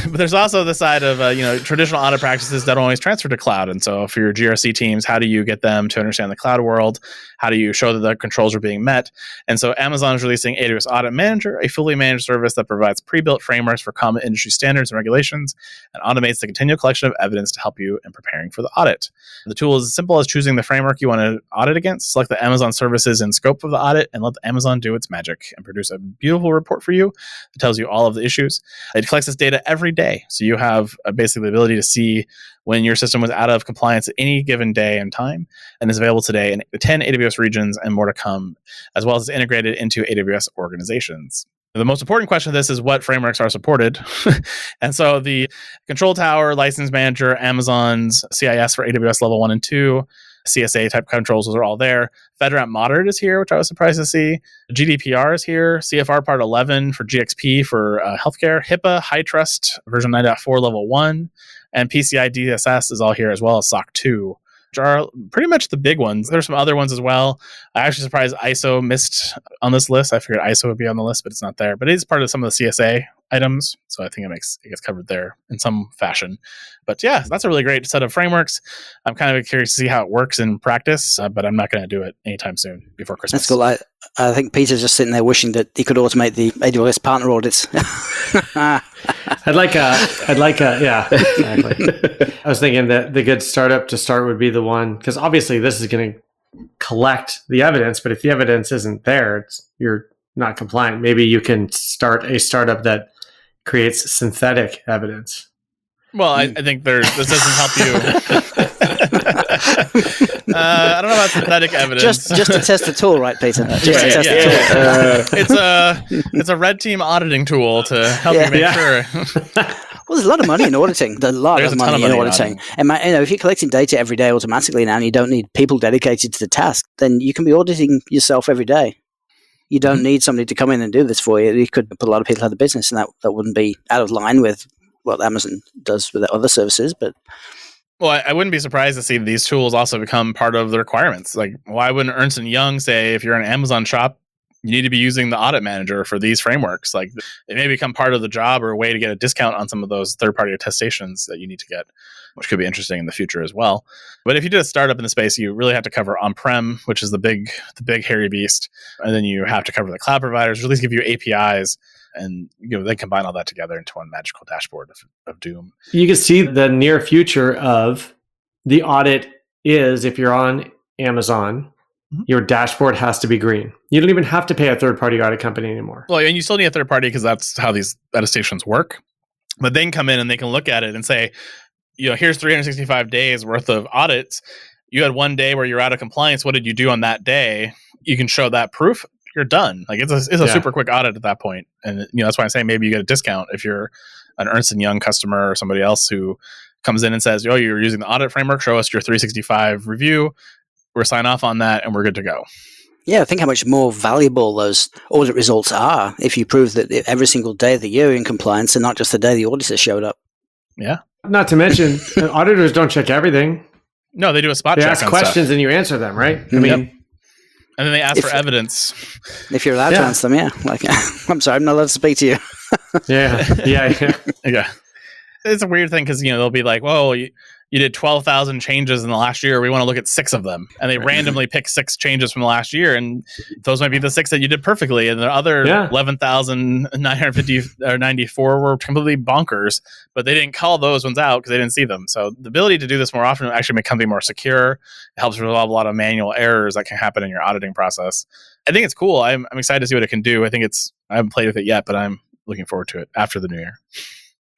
But there's also the side of traditional audit practices that don't always transfer to cloud. And so for your GRC teams, how do you get them to understand the cloud world? How do you show that the controls are being met? And so Amazon is releasing AWS Audit Manager, a fully managed service that provides pre-built frameworks for common industry standards and regulations and automates the continual collection of evidence to help you in preparing for the audit. The tool is as simple as choosing the framework you want to audit against, select the Amazon services and scope of the audit, and let Amazon do its magic and produce a beautiful report for you that tells you all of the issues. It collects this data every day. So you have basically the ability to see when your system was out of compliance at any given day and time, and is available today in 10 AWS regions and more to come, as well as integrated into AWS organizations. The most important question of this is what frameworks are supported. And so the Control Tower, License Manager, Amazon's CIS for AWS Level 1 and 2, CSA type controls, those are all there. FedRAMP Moderate is here, which I was surprised to see. GDPR is here. CFR Part 11 for GXP for healthcare. HIPAA High Trust version 9.4 Level 1. And PCI DSS is all here, as well as SOC 2 which are pretty much the big ones. There's some other ones as well. I'm actually surprised ISO missed on this list. I figured ISO would be on the list, but it's not there. But it is part of some of the CSA items, so I think it gets covered there in some fashion. But yeah, that's a really great set of frameworks. I'm kind of curious to see how it works in practice, but I'm not going to do it anytime soon before Christmas. That's cool. I think Peter's just sitting there wishing that he could automate the AWS partner audits. I'd like a, yeah, exactly. I was thinking that the good startup to start would be the one, because obviously this is going to collect the evidence, but if the evidence isn't there, you're not compliant. Maybe you can start a startup that creates synthetic evidence. Well, I think this doesn't help you. I don't know about synthetic evidence. Just to test the tool, right, Peter? The tool. It's a red team auditing tool to help you make sure. Well, there's a lot of money in auditing. There's a lot of money in auditing. And if you're collecting data every day automatically now, and you don't need people dedicated to the task, then you can be auditing yourself every day. You don't need somebody to come in and do this for you. You could put a lot of people out of the business, and that wouldn't be out of line with what Amazon does with other services. But well, I wouldn't be surprised to see these tools also become part of the requirements. Like, why wouldn't Ernst & Young say, if you're an Amazon shop, you need to be using the audit manager for these frameworks? Like, it may become part of the job or a way to get a discount on some of those third-party attestations that you need to get, which could be interesting in the future as well. But if you did a startup in the space, you really have to cover on-prem, which is the big hairy beast. And then you have to cover the cloud providers, or at least give you APIs. And they combine all that together into one magical dashboard of doom. You can see the near future of the audit is, if you're on Amazon, your dashboard has to be green. You don't even have to pay a third-party audit company anymore. Well, and you still need a third party because that's how these attestations work. But they can come in and they can look at it and say, here's 365 days worth of audits. You had one day where you're out of compliance. What did you do on that day? You can show that proof. You're done. Like, it's a super quick audit at that point. And that's why I'm saying maybe you get a discount if you're an Ernst & Young customer or somebody else who comes in and says, you're using the audit framework, show us your 365 review. We'll sign off on that and we're good to go. Yeah, think how much more valuable those audit results are if you prove that every single day that you're in compliance and not just the day the auditor showed up. Yeah. Not to mention, auditors don't check everything. No, they do a spot check. They ask questions and you answer them, right? I mean, and then they ask for evidence. If you're allowed to answer them, Like, I'm sorry, I'm not allowed to speak to you. Yeah. It's a weird thing because, they'll be like, whoa, you did 12,000 changes in the last year. We want to look at 6 of them. And they randomly pick 6 changes from the last year. And those might be the 6 that you did perfectly. And the other 11,950 or 94 were completely bonkers. But they didn't call those ones out because they didn't see them. So the ability to do this more often actually make something more secure. It helps resolve a lot of manual errors that can happen in your auditing process. I think it's cool. I'm excited to see what it can do. I haven't played with it yet, but I'm looking forward to it after the new year.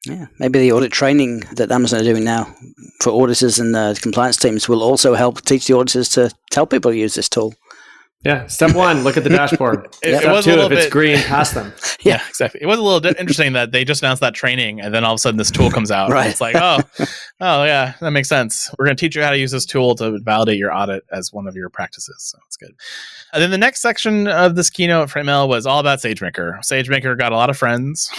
Yeah, maybe the audit training that Amazon are doing now for auditors and compliance teams will also help teach the auditors to tell people to use this tool. Yeah, step 1, look at the dashboard. Step 2, if it's green, pass them. Yeah, exactly. It was a little interesting that they just announced that training, and then all of a sudden this tool comes out. Right. It's like, oh yeah, that makes sense. We're going to teach you how to use this tool to validate your audit as one of your practices. So it's good. And then the next section of this keynote for ML was all about Sagemaker. Sagemaker got a lot of friends.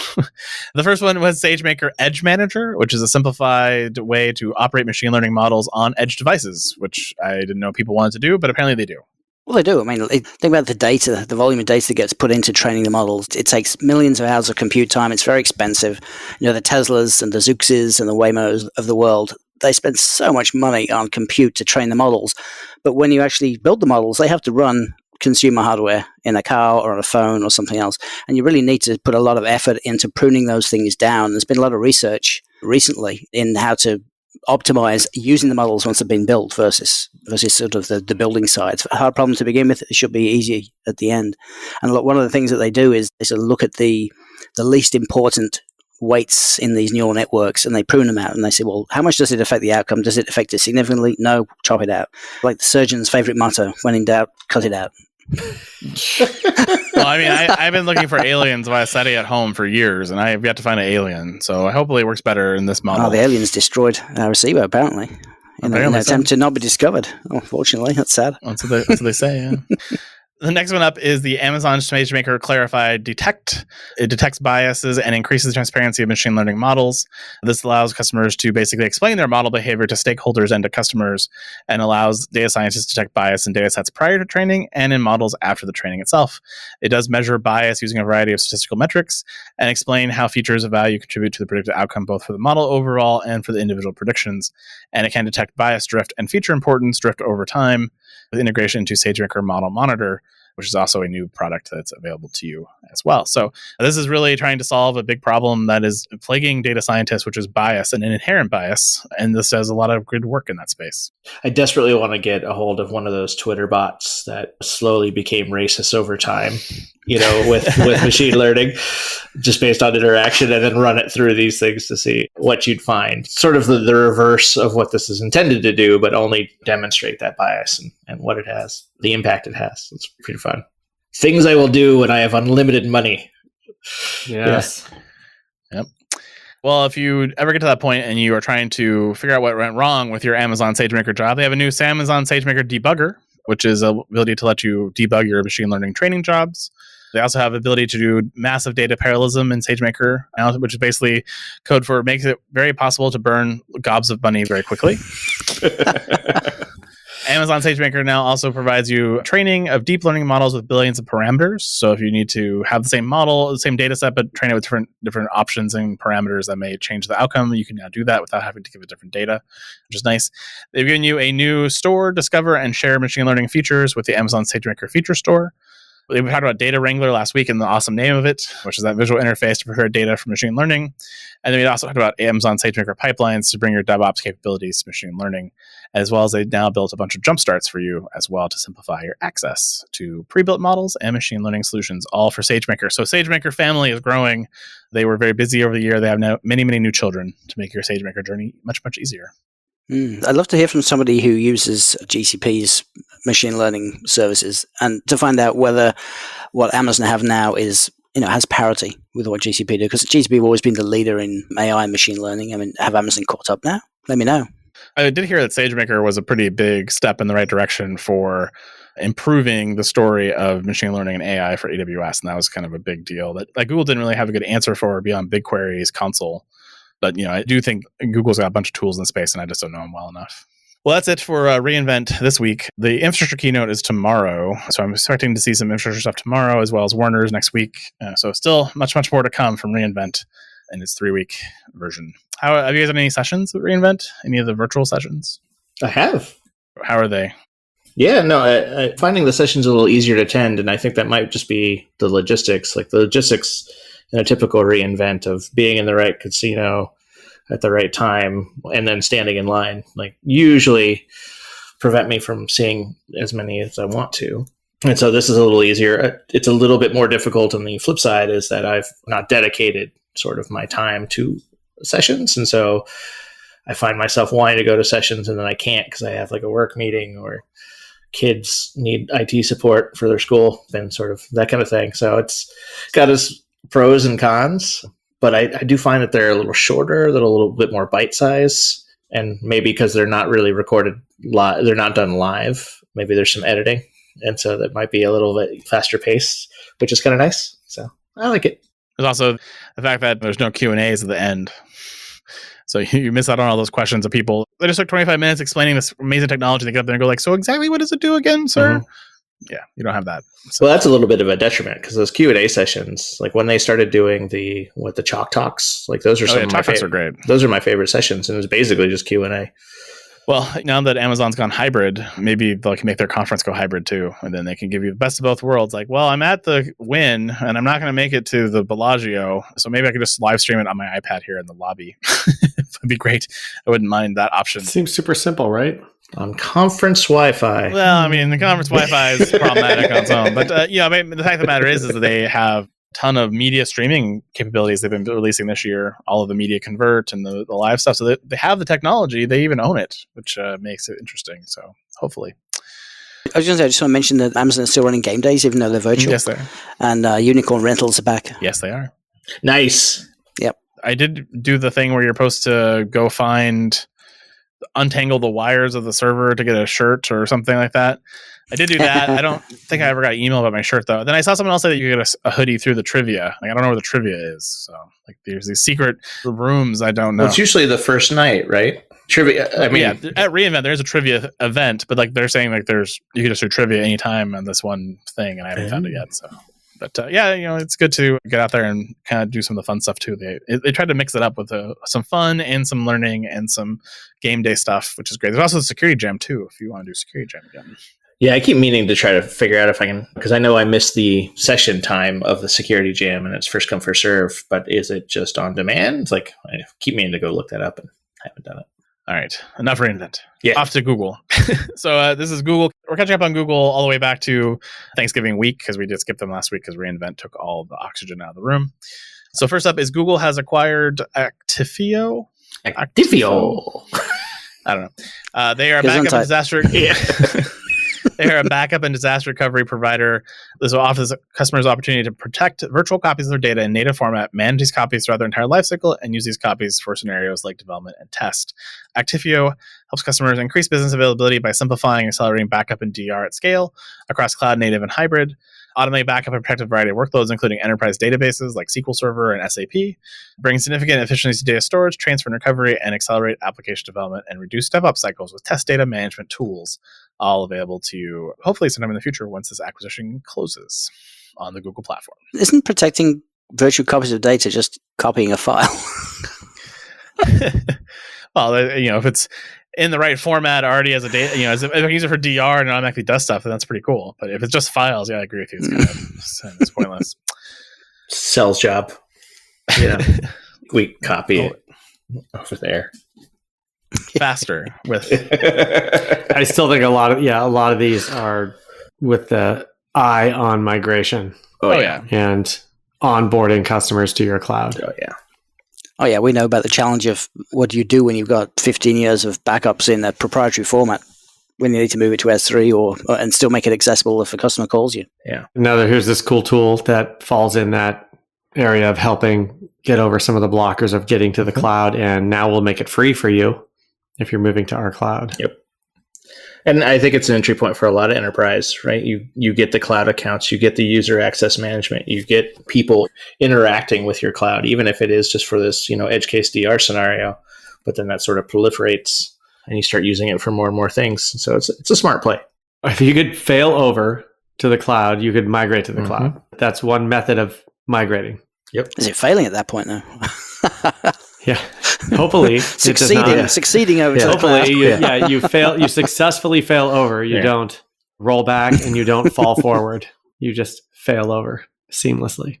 The first one was Sagemaker Edge Manager, which is a simplified way to operate machine learning models on edge devices, which I didn't know people wanted to do, but apparently they do. Well, they do. I mean, think about the data, the volume of data that gets put into training the models. It takes millions of hours of compute time. It's very expensive. The Teslas and the Zooxes and the Waymos of the world, they spend so much money on compute to train the models. But when you actually build the models, they have to run consumer hardware in a car or on a phone or something else. And you really need to put a lot of effort into pruning those things down. There's been a lot of research recently in how to optimize using the models once they've been built versus sort of the building side. It's a hard problem to begin with. It should be easy at the end. And look, one of the things that they do is to look at the least important weights in these neural networks, and they prune them out, and they say, well, how much does it affect the outcome? Does it affect it significantly? No, chop it out. Like the surgeon's favorite motto, when in doubt, cut it out. Well, I mean, I've been looking for aliens via SETI at home for years, and I have yet to find an alien. So hopefully it works better in this model. Oh, the aliens destroyed our receiver, apparently. In an attempt to not be discovered. Unfortunately, that's sad. That's what they say, yeah. The next one up is the Amazon SageMaker Clarified Detect. It detects biases and increases transparency of machine learning models. This allows customers to basically explain their model behavior to stakeholders and to customers, and allows data scientists to detect bias in data sets prior to training and in models after the training itself. It does measure bias using a variety of statistical metrics and explain how features of value contribute to the predicted outcome, both for the model overall and for the individual predictions. And it can detect bias drift and feature importance drift over time with integration into SageMaker Model Monitor, which is also a new product that's available to you as well. So this is really trying to solve a big problem that is plaguing data scientists, which is bias and an inherent bias. And this does a lot of good work in that space. I desperately want to get a hold of one of those Twitter bots that slowly became racist over time, with machine learning, just based on interaction, and then run it through these things to see what you'd find. Sort of the reverse of what this is intended to do, but only demonstrate that bias and what it has, the impact it has. It's pretty fun. Things I will do when I have unlimited money. Yes. Yeah. Yep. Well, if you ever get to that point and you are trying to figure out what went wrong with your Amazon SageMaker job, they have a new Amazon SageMaker Debugger, which is the ability to let you debug your machine learning training jobs. They also have the ability to do massive data parallelism in SageMaker, which is basically code for makes it very possible to burn gobs of money very quickly. Amazon SageMaker now also provides you training of deep learning models with billions of parameters. So if you need to have the same model, the same data set, but train it with different options and parameters that may change the outcome, you can now do that without having to give it different data, which is nice. They've given you a new store, discover, and share machine learning features with the Amazon SageMaker Feature Store. We talked about Data Wrangler last week and the awesome name of it, which is that visual interface to prepare data for machine learning. And then we also talked about Amazon SageMaker pipelines to bring your DevOps capabilities to machine learning, as well as they now built a bunch of jump starts for you as well to simplify your access to pre-built models and machine learning solutions, all for SageMaker. So SageMaker family is growing. They were very busy over the year. They have now many, many new children to make your SageMaker journey much, much easier. I'd love to hear from somebody who uses GCP's machine learning services and to find out whether what Amazon have now is, has parity with what GCP do. Because GCP have always been the leader in AI and machine learning. I mean, have Amazon caught up now? Let me know. I did hear that SageMaker was a pretty big step in the right direction for improving the story of machine learning and AI for AWS. And that was kind of a big deal that Google didn't really have a good answer for beyond BigQuery's console. But, I do think Google's got a bunch of tools in the space, and I just don't know them well enough. Well, that's it for reInvent this week. The infrastructure keynote is tomorrow. So I'm expecting to see some infrastructure stuff tomorrow, as well as Warner's next week. So still much, much more to come from reInvent in its 3-week version. Have you guys had any sessions at reInvent? Any of the virtual sessions? I have. How are they? Yeah, no, finding the sessions a little easier to attend, and I think that might just be the logistics. Like the logistics in a typical reInvent of being in the right casino at the right time and then standing in line, usually prevent me from seeing as many as I want to. And so this is a little easier. It's a little bit more difficult on the flip side is that I've not dedicated sort of my time to sessions. And so I find myself wanting to go to sessions and then I can't because I have a work meeting or kids need IT support for their school and sort of that kind of thing. So it's got its pros and cons, but I do find that they're a little shorter, they're a little bit more bite size, and maybe because they're not really recorded live, they're not done live. Maybe there's some editing, and so that might be a little bit faster paced, which is kind of nice. So I like it. There's also the fact that there's no Q&As at the end. So you miss out on all those questions of people. They just took 25 minutes explaining this amazing technology. They get up there and go so exactly what does it do again, sir? Mm-hmm. Yeah, you don't have that. So. Well, that's a little bit of a detriment because those Q&A sessions, when they started doing the Chalk Talks, those are some of my Talks are great. Those are my favorite sessions, and it's basically just Q&A. Well, now that Amazon's gone hybrid, maybe they can make their conference go hybrid too, and then they can give you the best of both worlds. I'm at the Wynn, and I'm not going to make it to the Bellagio, so maybe I could just live stream it on my iPad here in the lobby. That'd be great. I wouldn't mind that option. It seems super simple, right? On conference Wi-Fi. Well, the conference Wi-Fi is problematic on its own. But the fact of the matter is that they have a ton of media streaming capabilities they've been releasing this year, all of the media convert and the live stuff. So they have the technology. They even own it, which makes it interesting. So hopefully. I was going to say, I just want to mention that Amazon is still running game days, even though they're virtual. Yes, they are. And Unicorn Rentals are back. Yes, they are. Nice. Yep. I did do the thing where you're supposed to go untangle the wires of the server to get a shirt or something like that. I did do that. I don't think I ever got an email about my shirt though. Then I saw someone else say that you get a hoodie through the trivia. Like I don't know where the trivia is. So like there's these secret rooms I don't know. Well, it's usually the first night, right? Trivia. I mean, yeah, at reInvent there's a trivia event, but like they're saying like you can just do trivia anytime on this one thing, and I haven't found it yet. So, but yeah, it's good to get out there and kind of do some of the fun stuff too. They tried to mix it up with some fun and some learning and some game day stuff, which is great. There's also the security jam too, if you want to do security jam again. Yeah, I keep meaning to try to figure out if I can, because I know I missed the session time of the security jam and it's first come, first serve, but is it just on demand? It's like, I keep meaning to go look that up and I haven't done it. All right, enough reInvent. Yeah. Off to Google. So this is Google. We're catching up on Google all the way back to Thanksgiving week because we did skip them last week because reInvent took all the oxygen out of the room. So first up is Google has acquired Actifio. Actifio. I don't know. They are a backup and disaster. They are a backup and disaster recovery provider. This will offer customers the opportunity to protect virtual copies of their data in native format, manage these copies throughout their entire lifecycle, and use these copies for scenarios like development and test. Actifio helps customers increase business availability by simplifying and accelerating backup and DR at scale across cloud, native, and hybrid. Automate backup and protect a variety of workloads, including enterprise databases like SQL Server and SAP. Bring significant efficiencies to data storage, transfer and recovery, and accelerate application development and reduce DevOps cycles with test data management tools, all available to you hopefully sometime in the future once this acquisition closes on the Google platform. Isn't protecting virtual copies of data just copying a file? Well, if it's in the right format already as a data, if I can use it for DR and automatically does stuff, then that's pretty cool. But if it's just files, yeah, I agree with you. It's pointless. Sales job. We copy it over there. Faster with. I still think a lot of these are with the eye on migration. Oh yeah. And onboarding customers to your cloud. Oh yeah, we know about the challenge of what do you do when you've got 15 years of backups in a proprietary format when you need to move it to S3 and still make it accessible if a customer calls you. Yeah. Here's this cool tool that falls in that area of helping get over some of the blockers of getting to the cloud, and now we'll make it free for you if you're moving to our cloud. Yep. And I think it's an entry point for a lot of enterprise, right? You get the cloud accounts, you get the user access management, you get people interacting with your cloud, even if it is just for this, edge case DR scenario. But then that sort of proliferates and you start using it for more and more things. So it's a smart play. If you could fail over to the cloud, you could migrate to the cloud. That's one method of migrating. Yep. Is it failing at that point though? Yeah. Hopefully succeeding over to the cloud. Hopefully you successfully fail over. You don't roll back and you don't fall forward. You just fail over seamlessly.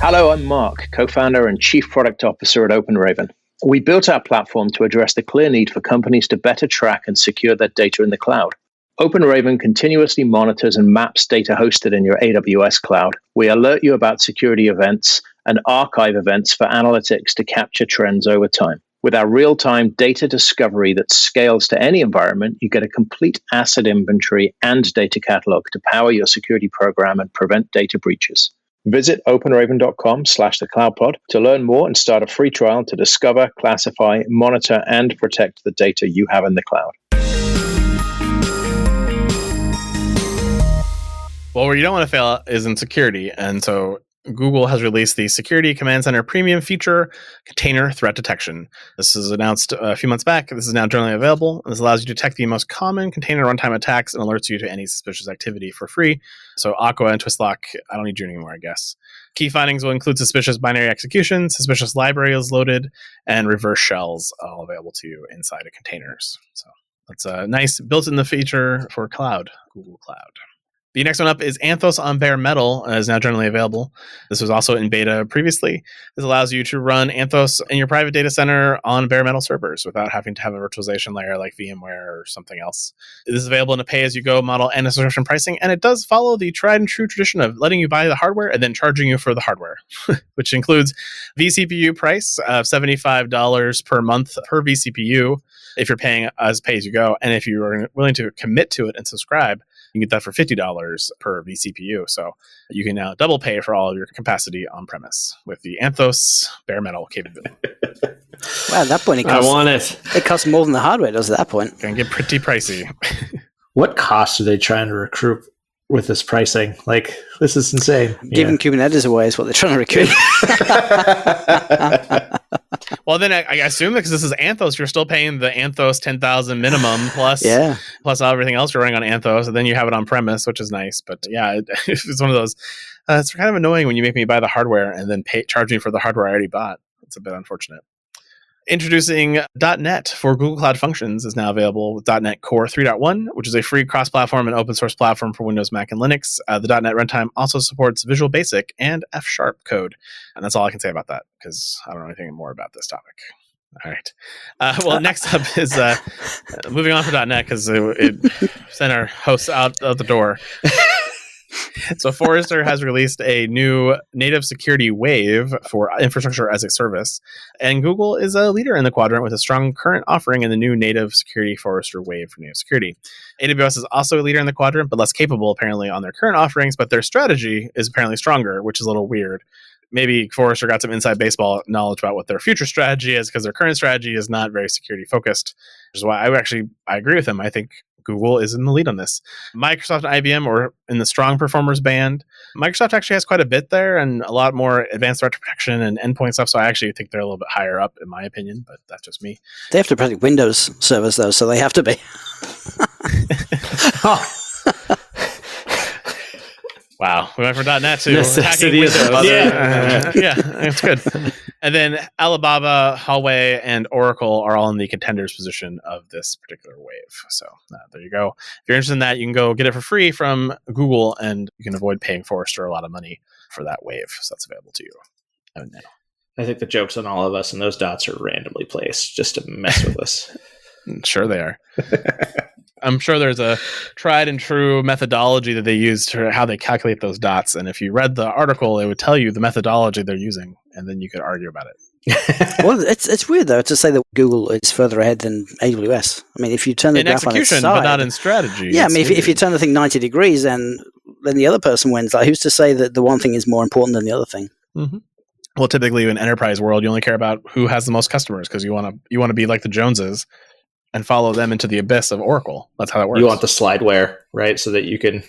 Hello, I'm Mark, co-founder and chief product officer at OpenRaven. We built our platform to address the clear need for companies to better track and secure their data in the cloud. OpenRaven continuously monitors and maps data hosted in your AWS cloud. We alert you about security events and archive events for analytics to capture trends over time. With our real-time data discovery that scales to any environment, you get a complete asset inventory and data catalog to power your security program and prevent data breaches. Visit openraven.com/thecloudpod to learn more and start a free trial to discover, classify, monitor, and protect the data you have in the cloud. Well, where you don't want to fail is in security. And so Google has released the Security Command Center Premium feature, Container Threat Detection. This was announced a few months back. This is now generally available. This allows you to detect the most common container runtime attacks and alerts you to any suspicious activity for free. So Aqua and Twistlock, I don't need you anymore, I guess. Key findings will include suspicious binary execution, suspicious libraries loaded, and reverse shells all available to you inside of containers. So that's a nice built-in the feature for cloud, Google Cloud. The next one up is Anthos on bare metal, is now generally available. This was also in beta previously. This allows you to run Anthos in your private data center on bare metal servers without having to have a virtualization layer like VMware or something else. This is available in a pay-as-you-go model and a subscription pricing, and it does follow the tried and true tradition of letting you buy the hardware and then charging you for the hardware, which includes vCPU price of $75 per month per vCPU if you're paying as pay-as-you-go, and if you are willing to commit to it and subscribe, you can get that for $50 per vCPU. So you can now double pay for all of your capacity on premise with the Anthos bare metal capability. Wow, at that point, I want it. It costs more than the hardware does at that point. Going to get pretty pricey. What costs are they trying to recruit with this pricing? Like, this is insane. Giving Kubernetes away is what they're trying to recruit. Well, then I assume because this is Anthos, you're still paying the Anthos 10,000 minimum plus everything else you're running on Anthos, and then you have it on premise, which is nice. But yeah, it's one of those. It's kind of annoying when you make me buy the hardware and then charge me for the hardware I already bought. It's a bit unfortunate. Introducing .NET for Google Cloud Functions is now available with .NET Core 3.1, which is a free cross-platform and open source platform for Windows, Mac, and Linux. The .NET runtime also supports Visual Basic and F# code. And that's all I can say about that, because I don't know anything more about this topic. All right. Well, next up is moving on for .NET, because it sent our hosts out the door. So Forrester has released a new native security wave for infrastructure as a service, and Google is a leader in the quadrant with a strong current offering in the new native security Forrester wave for native security. AWS is also a leader in the quadrant, but less capable apparently on their current offerings, but their strategy is apparently stronger, which is a little weird. Maybe Forrester got some inside baseball knowledge about what their future strategy is, because their current strategy is not very security focused, which is why I agree with them. I think Google is in the lead on this. Microsoft and IBM are in the strong performers band. Microsoft actually has quite a bit there and a lot more advanced threat protection and endpoint stuff. So I actually think they're a little bit higher up, in my opinion, but that's just me. They have to protect Windows servers, though, so they have to be. Wow, we went from .NET to Necessity hacking Windows. Yeah, it's good. And then Alibaba, Huawei, and Oracle are all in the contenders position of this particular wave. So there you go. If you're interested in that, you can go get it for free from Google, and you can avoid paying Forrester a lot of money for that wave. So that's available to you. Oh, no. I think the joke's on all of us, and those dots are randomly placed just to mess with us. Sure they are. I'm sure there's a tried and true methodology that they use to how they calculate those dots. And if you read the article, it would tell you the methodology they're using, and then you could argue about it. Well, it's weird, though, to say that Google is further ahead than AWS. I mean, if you turn the in graph on its execution, side, but not in strategy. Yeah, I mean, if you turn the thing 90 degrees, then the other person wins. Like, who's to say that the one thing is more important than the other thing? Mm-hmm. Well, typically in enterprise world, you only care about who has the most customers, because you want to be like the Joneses and follow them into the abyss of Oracle. That's how that works. You want the slideware, right? So that you can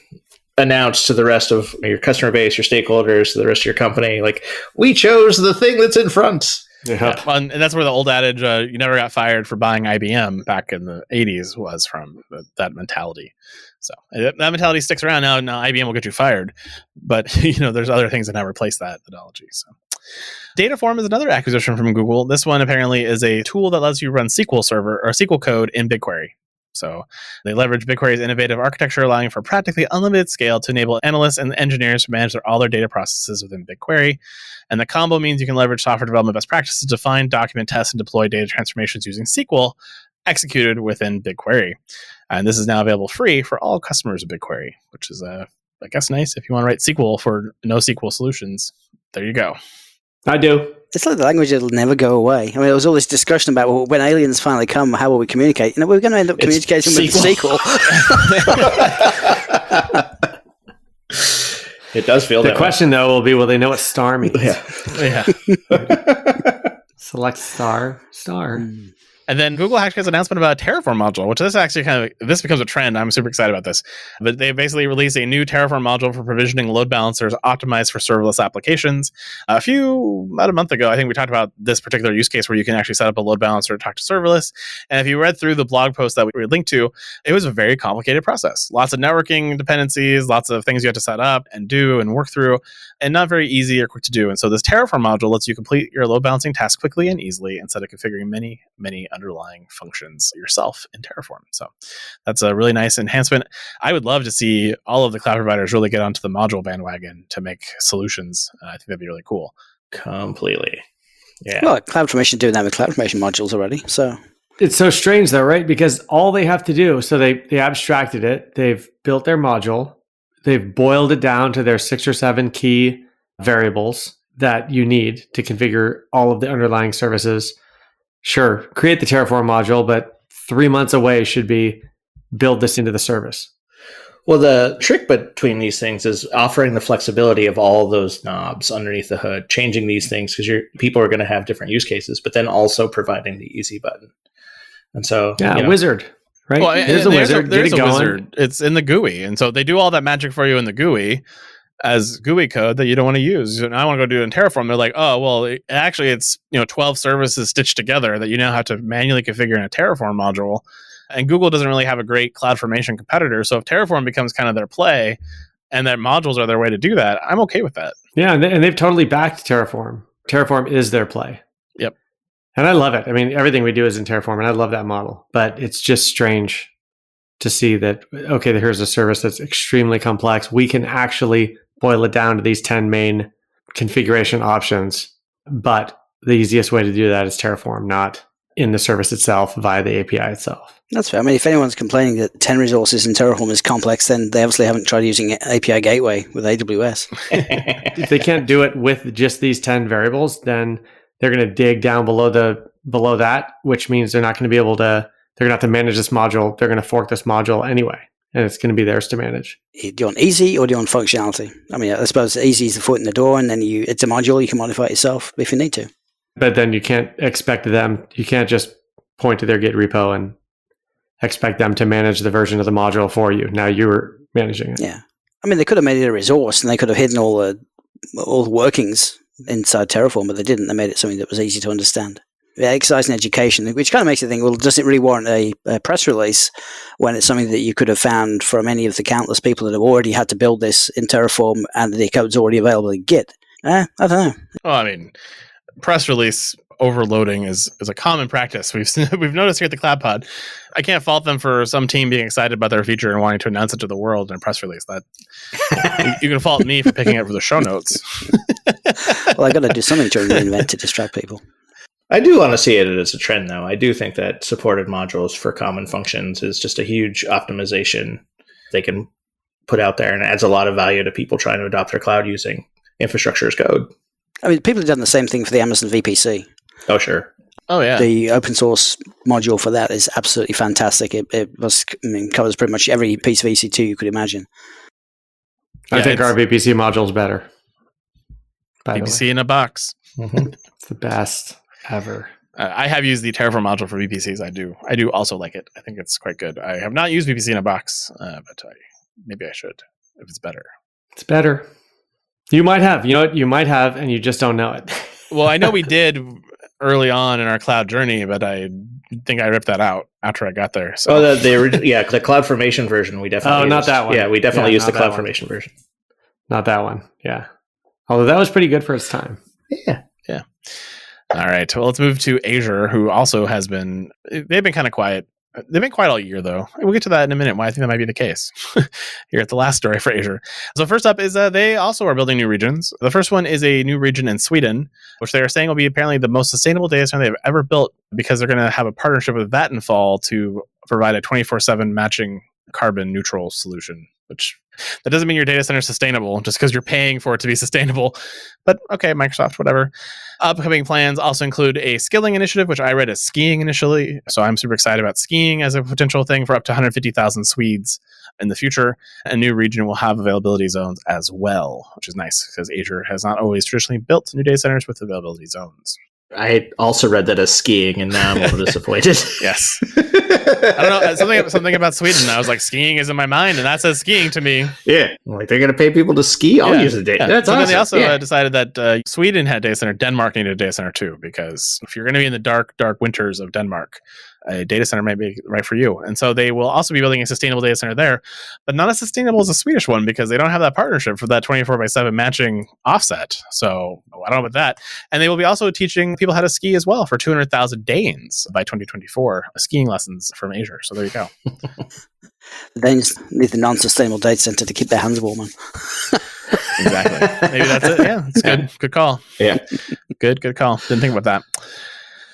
announce to the rest of your customer base, your stakeholders, to the rest of your company, like, we chose the thing that's in front. Yeah. Well, and that's where the old adage, you never got fired for buying IBM back in the 80s was from, that mentality. So that mentality sticks around now. Now IBM will get you fired, but there's other things that now replace that methodology. So Dataform is another acquisition from Google. This one apparently is a tool that lets you run SQL Server or SQL code in BigQuery. So they leverage BigQuery's innovative architecture, allowing for practically unlimited scale to enable analysts and engineers to manage all their data processes within BigQuery. And the combo means you can leverage software development best practices to find, document, test, and deploy data transformations using SQL executed within BigQuery. And this is now available free for all customers of BigQuery, which is, I guess, nice if you want to write SQL for NoSQL solutions. There you go. I do. It's like the language that'll never go away. I mean, there was all this discussion about, well, when aliens finally come, how will we communicate? We're going to end up communicating with SQL. It does feel the question, though, will be, will they know what star means? Yeah. Select star. And then Google actually has an announcement about a Terraform module, which this becomes a trend. I'm super excited about this. But they basically released a new Terraform module for provisioning load balancers optimized for serverless applications. About a month ago, I think we talked about this particular use case where you can actually set up a load balancer to talk to serverless. And if you read through the blog post that we linked to, it was a very complicated process. Lots of networking dependencies, lots of things you have to set up and do and work through, and not very easy or quick to do. And so this Terraform module lets you complete your load balancing task quickly and easily instead of configuring many, many underlying functions yourself in Terraform. So that's a really nice enhancement. I would love to see all of the cloud providers really get onto the module bandwagon to make solutions. I think that'd be really cool. Completely. Yeah. Well, CloudFormation doing that with CloudFormation modules already. So it's so strange, though, right? Because all they have to do, so they abstracted it, they've built their module, they've boiled it down to their 6 or 7 key variables that you need to configure all of the underlying services. Sure, create the Terraform module, but 3 months away should be build this into the service. Well, the trick between these things is offering the flexibility of all those knobs underneath the hood, changing these things because people are going to have different use cases, but then also providing the easy button. And so, wizard, right? Well, Here's a wizard. There's Get it a going. wizard. It's in the GUI, and so they do all that magic for you in the GUI as GUI code that you don't want to use. And I want to go do it in Terraform. They're like, oh, well, actually, it's 12 services stitched together that you now have to manually configure in a Terraform module. And Google doesn't really have a great CloudFormation competitor. So if Terraform becomes kind of their play and that modules are their way to do that, I'm okay with that. Yeah, and they've totally backed Terraform. Terraform is their play. Yep. And I love it. I mean, everything we do is in Terraform, and I love that model. But it's just strange to see that, okay, here's a service that's extremely complex. We can actually boil it down to these 10 main configuration options. But the easiest way to do that is Terraform, not in the service itself via the API itself. That's fair. I mean, if anyone's complaining that 10 resources in Terraform is complex, then they obviously haven't tried using API Gateway with AWS. If they can't do it with just these 10 variables, then they're going to dig down below that, which means they're not going to be able to, they're going to have to manage this module. They're going to fork this module anyway, and it's going to be theirs to manage. Do you want easy or do you want functionality? I mean, I suppose easy is the foot in the door, and then it's a module. You can modify it yourself if you need to. But then you can't expect them, you can't just point to their Git repo and expect them to manage the version of the module for you. Now you're managing it. Yeah. I mean, they could have made it a resource and they could have hidden all the workings inside Terraform, but they didn't. They made it something that was easy to understand. Yeah, exercise and education, which kind of makes you think, well, does it really warrant a press release when it's something that you could have found from any of the countless people that have already had to build this in Terraform and the code's already available in Git? I don't know. Well, I mean, press release overloading is a common practice. We've noticed here at the Cloud Pod. I can't fault them for some team being excited about their feature and wanting to announce it to the world in a press release. That you can fault me for picking it for the show notes. Well, I got to do something to reinvent to distract people. I do want to see it as a trend, though. I do think that supported modules for common functions is just a huge optimization they can put out there, and adds a lot of value to people trying to adopt their cloud using infrastructure as code. I mean, people have done the same thing for the Amazon VPC. Oh, sure. Oh, yeah. The open source module for that is absolutely fantastic. It covers pretty much every piece of EC2 you could imagine. I think our VPC module is better. VPC in a box. Mm-hmm. It's the best ever. I have used the Terraform module for VPCs. I do also like it. I think it's quite good. I have not used VPC in a box, but maybe I should if it's better. It's better. You might have. You know what? You might have, and you just don't know it. Well, I know we did early on in our cloud journey, but I think I ripped that out after I got there. So. Oh, the CloudFormation version we definitely used. Not that one. Yeah, we definitely used the CloudFormation version. Not that one. Yeah. Although that was pretty good for its time. Yeah. Yeah. All right. Well, let's move to Azure, who also has been, they've been kind of quiet. They've been quiet all year, though. We'll get to that in a minute, why I think that might be the case here at the last story for Azure. So first up is they also are building new regions. The first one is a new region in Sweden, which they are saying will be apparently the most sustainable data center they've ever built, because they're going to have a partnership with Vattenfall to provide a 24/7 matching carbon neutral solution, which that doesn't mean your data center is sustainable just because you're paying for it to be sustainable. But okay, Microsoft, whatever. Upcoming plans also include a skilling initiative, which I read as skiing initially. So I'm super excited about skiing as a potential thing for up to 150,000 Swedes in the future. A new region will have availability zones as well, which is nice because Azure has not always traditionally built new data centers with availability zones. I also read that as skiing, and now I'm a little disappointed. Yes. I don't know. Something about Sweden. I was like, skiing is in my mind, and that says skiing to me. Yeah. Like, they're going to pay people to ski? I'll use the data. Yeah. That's awesome. awesome. They also decided that Sweden had a data center. Denmark needed a data center too, because if you're going to be in the dark winters of Denmark, a data center might be right for you. And so they will also be building a sustainable data center there, but not as sustainable as a Swedish one, because they don't have that partnership for that 24/7 matching offset. So I don't know about that. And they will be also teaching people how to ski as well for 200,000 Danes by 2024, skiing lessons from Azure. So there you go. The Danes need the non-sustainable data center to keep their hands warm on. Exactly. Maybe that's it. Yeah, it's good. Good call. Yeah. Good call. Didn't think about that.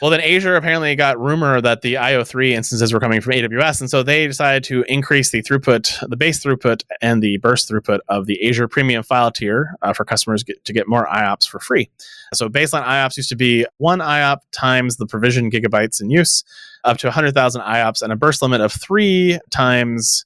Well, then Azure apparently got rumor that the IO3 instances were coming from AWS, and so they decided to increase the throughput, the base throughput, and the burst throughput of the Azure Premium File tier for customers to get more IOPS for free. So baseline IOPS used to be 1 IOP times the provisioned gigabytes in use, up to 100,000 IOPS, and a burst limit of 3 times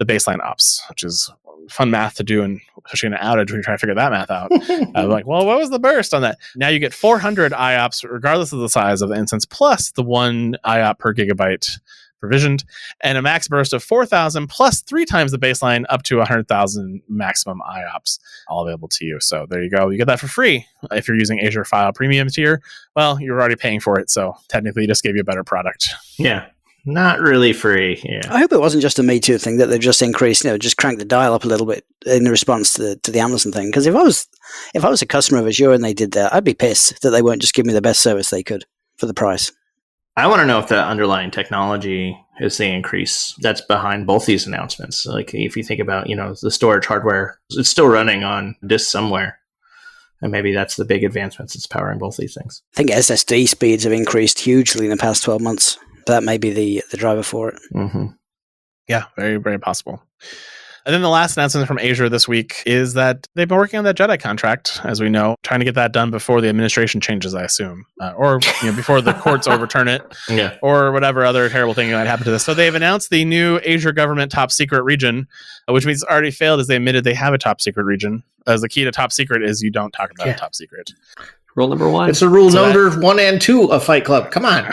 the baseline ops, which is fun math to do, and especially in an outage when you're trying to figure that math out. I'm like, well, what was the burst on that? Now you get 400 IOPS regardless of the size of the instance, plus the 1 IOP per gigabyte provisioned, and a max burst of 4,000 plus 3 times the baseline, up to 100,000 maximum IOPS, all available to you. So there you go. You get that for free if you're using Azure File Premium tier. Well, you're already paying for it, so technically, it just gave you a better product. Yeah. Not really free. Yeah. I hope it wasn't just a Me Too thing, that they've just increased, just cranked the dial up a little bit in response to the Amazon thing. Because if I was a customer of Azure and they did that, I'd be pissed that they won't just give me the best service they could for the price. I want to know if the underlying technology is the increase that's behind both these announcements. Like if you think about, the storage hardware, it's still running on disk somewhere. And maybe that's the big advancements that's powering both these things. I think SSD speeds have increased hugely in the past 12 months. That may be the driver for it. Mm-hmm. Yeah, very, very possible. And then the last announcement from Azure this week is that they've been working on that Jedi contract, as we know, trying to get that done before the administration changes, I assume, or before the courts overturn it, or whatever other terrible thing might happen to this. So they've announced the new Azure government top secret region, which means it's already failed, as they admitted they have a top secret region. As the key to top secret is you don't talk about a top secret. Rule number 1. It's a rule number 1 and 2 of Fight Club. Come on.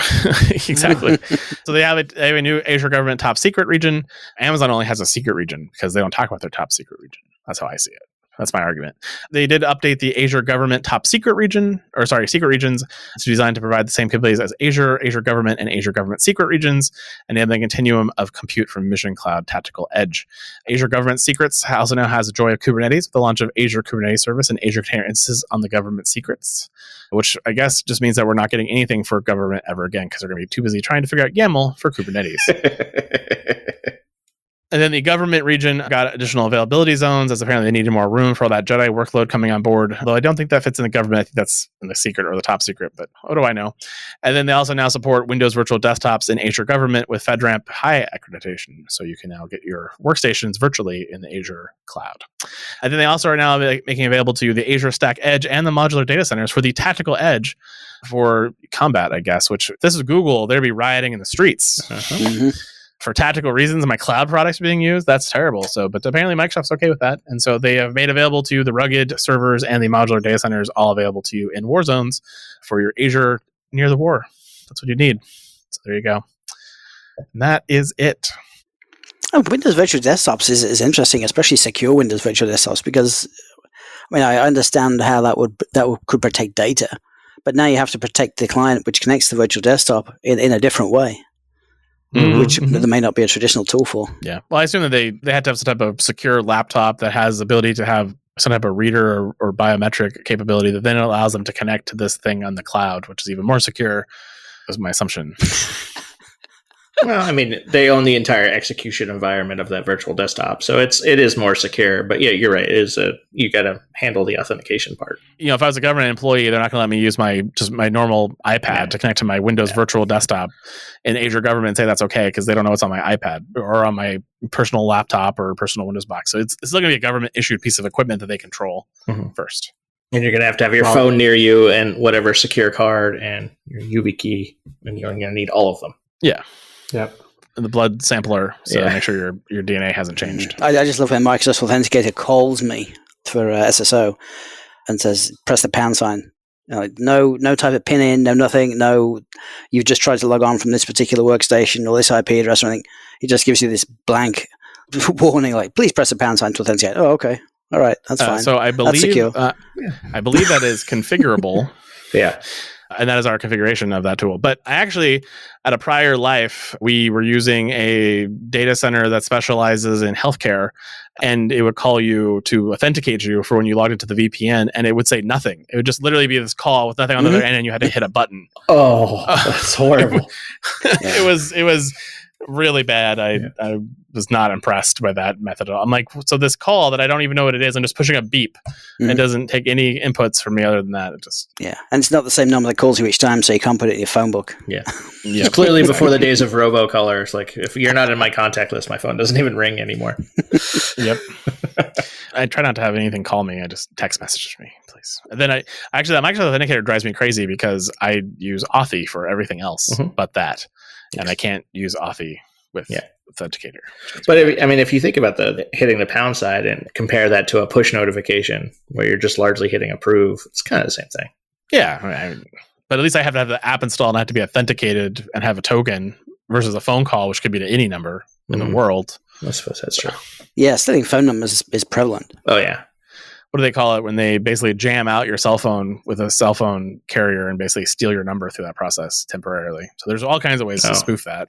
Exactly. So they have a new Azure government top secret region. Amazon only has a secret region because they don't talk about their top secret region. That's how I see it. That's my argument. They did update the Azure government top secret region, secret regions. It's designed to provide the same capabilities as Azure, Azure government, and Azure government secret regions, and they have the continuum of compute from Mission Cloud Tactical Edge. Azure government secrets also now has the joy of Kubernetes with the launch of Azure Kubernetes Service and Azure Container Instances on the government secrets, which I guess just means that we're not getting anything for government ever again because they're going to be too busy trying to figure out YAML for Kubernetes. And then the government region got additional availability zones, as apparently they needed more room for all that Jedi workload coming on board. Though I don't think that fits in the government. I think that's in the secret or the top secret, but what do I know? And then they also now support Windows virtual desktops in Azure government with FedRAMP high accreditation. So you can now get your workstations virtually in the Azure cloud. And then they also are now making available to you the Azure Stack Edge and the modular data centers for the tactical edge for combat, I guess, which if this is Google, they'd be rioting in the streets. Mm-hmm. For tactical reasons, my cloud products being used, that's terrible. But apparently Microsoft's okay with that. And so they have made available to you the rugged servers and the modular data centers, all available to you in war zones for your Azure near the war. That's what you need. So there you go. And that is it. Windows Virtual Desktops is interesting, especially secure Windows Virtual Desktops, because I understand how that could protect data, but now you have to protect the client which connects to the virtual desktop in a different way. Which there may not be a traditional tool for. Yeah. Well, I assume that they had to have some type of secure laptop that has the ability to have some type of reader or biometric capability that then allows them to connect to this thing on the cloud, which is even more secure, is my assumption. Well, they own the entire execution environment of that virtual desktop, so it is more secure. But yeah, you're right. You got to handle the authentication part. If I was a government employee, they're not going to let me use my normal iPad to connect to my Windows virtual desktop in Azure government and say that's okay because they don't know what's on my iPad or on my personal laptop or personal Windows box. So it's still going to be a government issued piece of equipment that they control first. And you're going to have your phone near you and whatever secure card and your YubiKey, and you're going to need all of them. Yeah. Yep. And the blood sampler, so make sure your DNA hasn't changed. I just love when Microsoft Authenticator calls me for SSO and says, press the pound sign. No type of pin in, no nothing, no, you've just tried to log on from this particular workstation or this IP address or anything. It just gives you this blank warning, like, please press the pound sign to authenticate. Oh, okay. All right, that's fine. So I believe, that's secure. I believe that is configurable. Yeah. And that is our configuration of that tool. But I actually, at a prior life, we were using a data center that specializes in healthcare, and it would call you to authenticate you for when you logged into the VPN, and it would say nothing. It would just literally be this call with nothing on the other end, and you had to hit a button. Oh, that's horrible. It was really bad. I was not impressed by that method at all. I'm like, so this call that I don't even know what it is, I'm just pushing a beep. It doesn't take any inputs from me other than that. It just and it's not the same number that calls you each time, so you can't put it in your phone book. Yeah. It's clearly before the days of robocallers. Like, if you're not in my contact list, my phone doesn't even ring anymore. Yep. I try not to have anything call me. I just text messages me, please. And then that Microsoft Authenticator drives me crazy because I use Authy for everything else but that. And I can't use Authy with authenticator. But if you think about the hitting the pound side and compare that to a push notification where you're just largely hitting approve, it's kind of the same thing. Yeah. But at least I have to have the app installed and I have to be authenticated and have a token versus a phone call, which could be to any number in the world. I suppose that's true. Yeah, stealing phone numbers is prevalent. Oh, yeah. What do they call it when they basically jam out your cell phone with a cell phone carrier and basically steal your number through that process temporarily? So there's all kinds of ways to spoof that.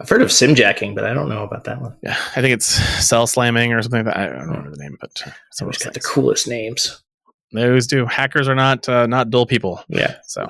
I've heard of sim jacking, but I don't know about that one. Yeah, I think it's cell slamming or something like that. I don't remember the name, but Someone's got the coolest names. They always do. Hackers are not dull people. Yeah. So,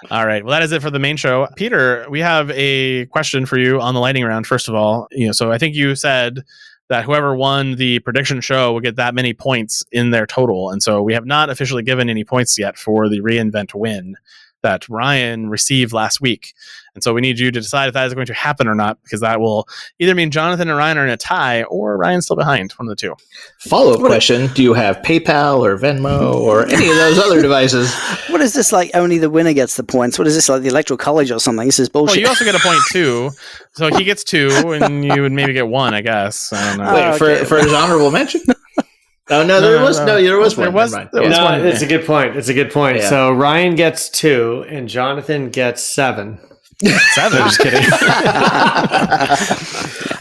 all right. Well, that is it for the main show. Peter, we have a question for you on the lightning round. First of all, so I think you said that whoever won the prediction show will get that many points in their total. And so we have not officially given any points yet for the reInvent win that Ryan received last week. And so we need you to decide if that is going to happen or not, because that will either mean Jonathan and Ryan are in a tie or Ryan's still behind, one of the two. Follow-up question, do you have PayPal or Venmo or any of those other devices? What is this, like only the winner gets the points? What is this, like the Electoral College or something? This is bullshit. Well, you also get a point too. So he gets 2 and you would maybe get 1, I guess. I don't know. Wait, for his honorable mention? Oh, no, there was one. It's a good point. It's a good point. Yeah. So Ryan gets 2 and Jonathan gets 7. 7? I'm just kidding.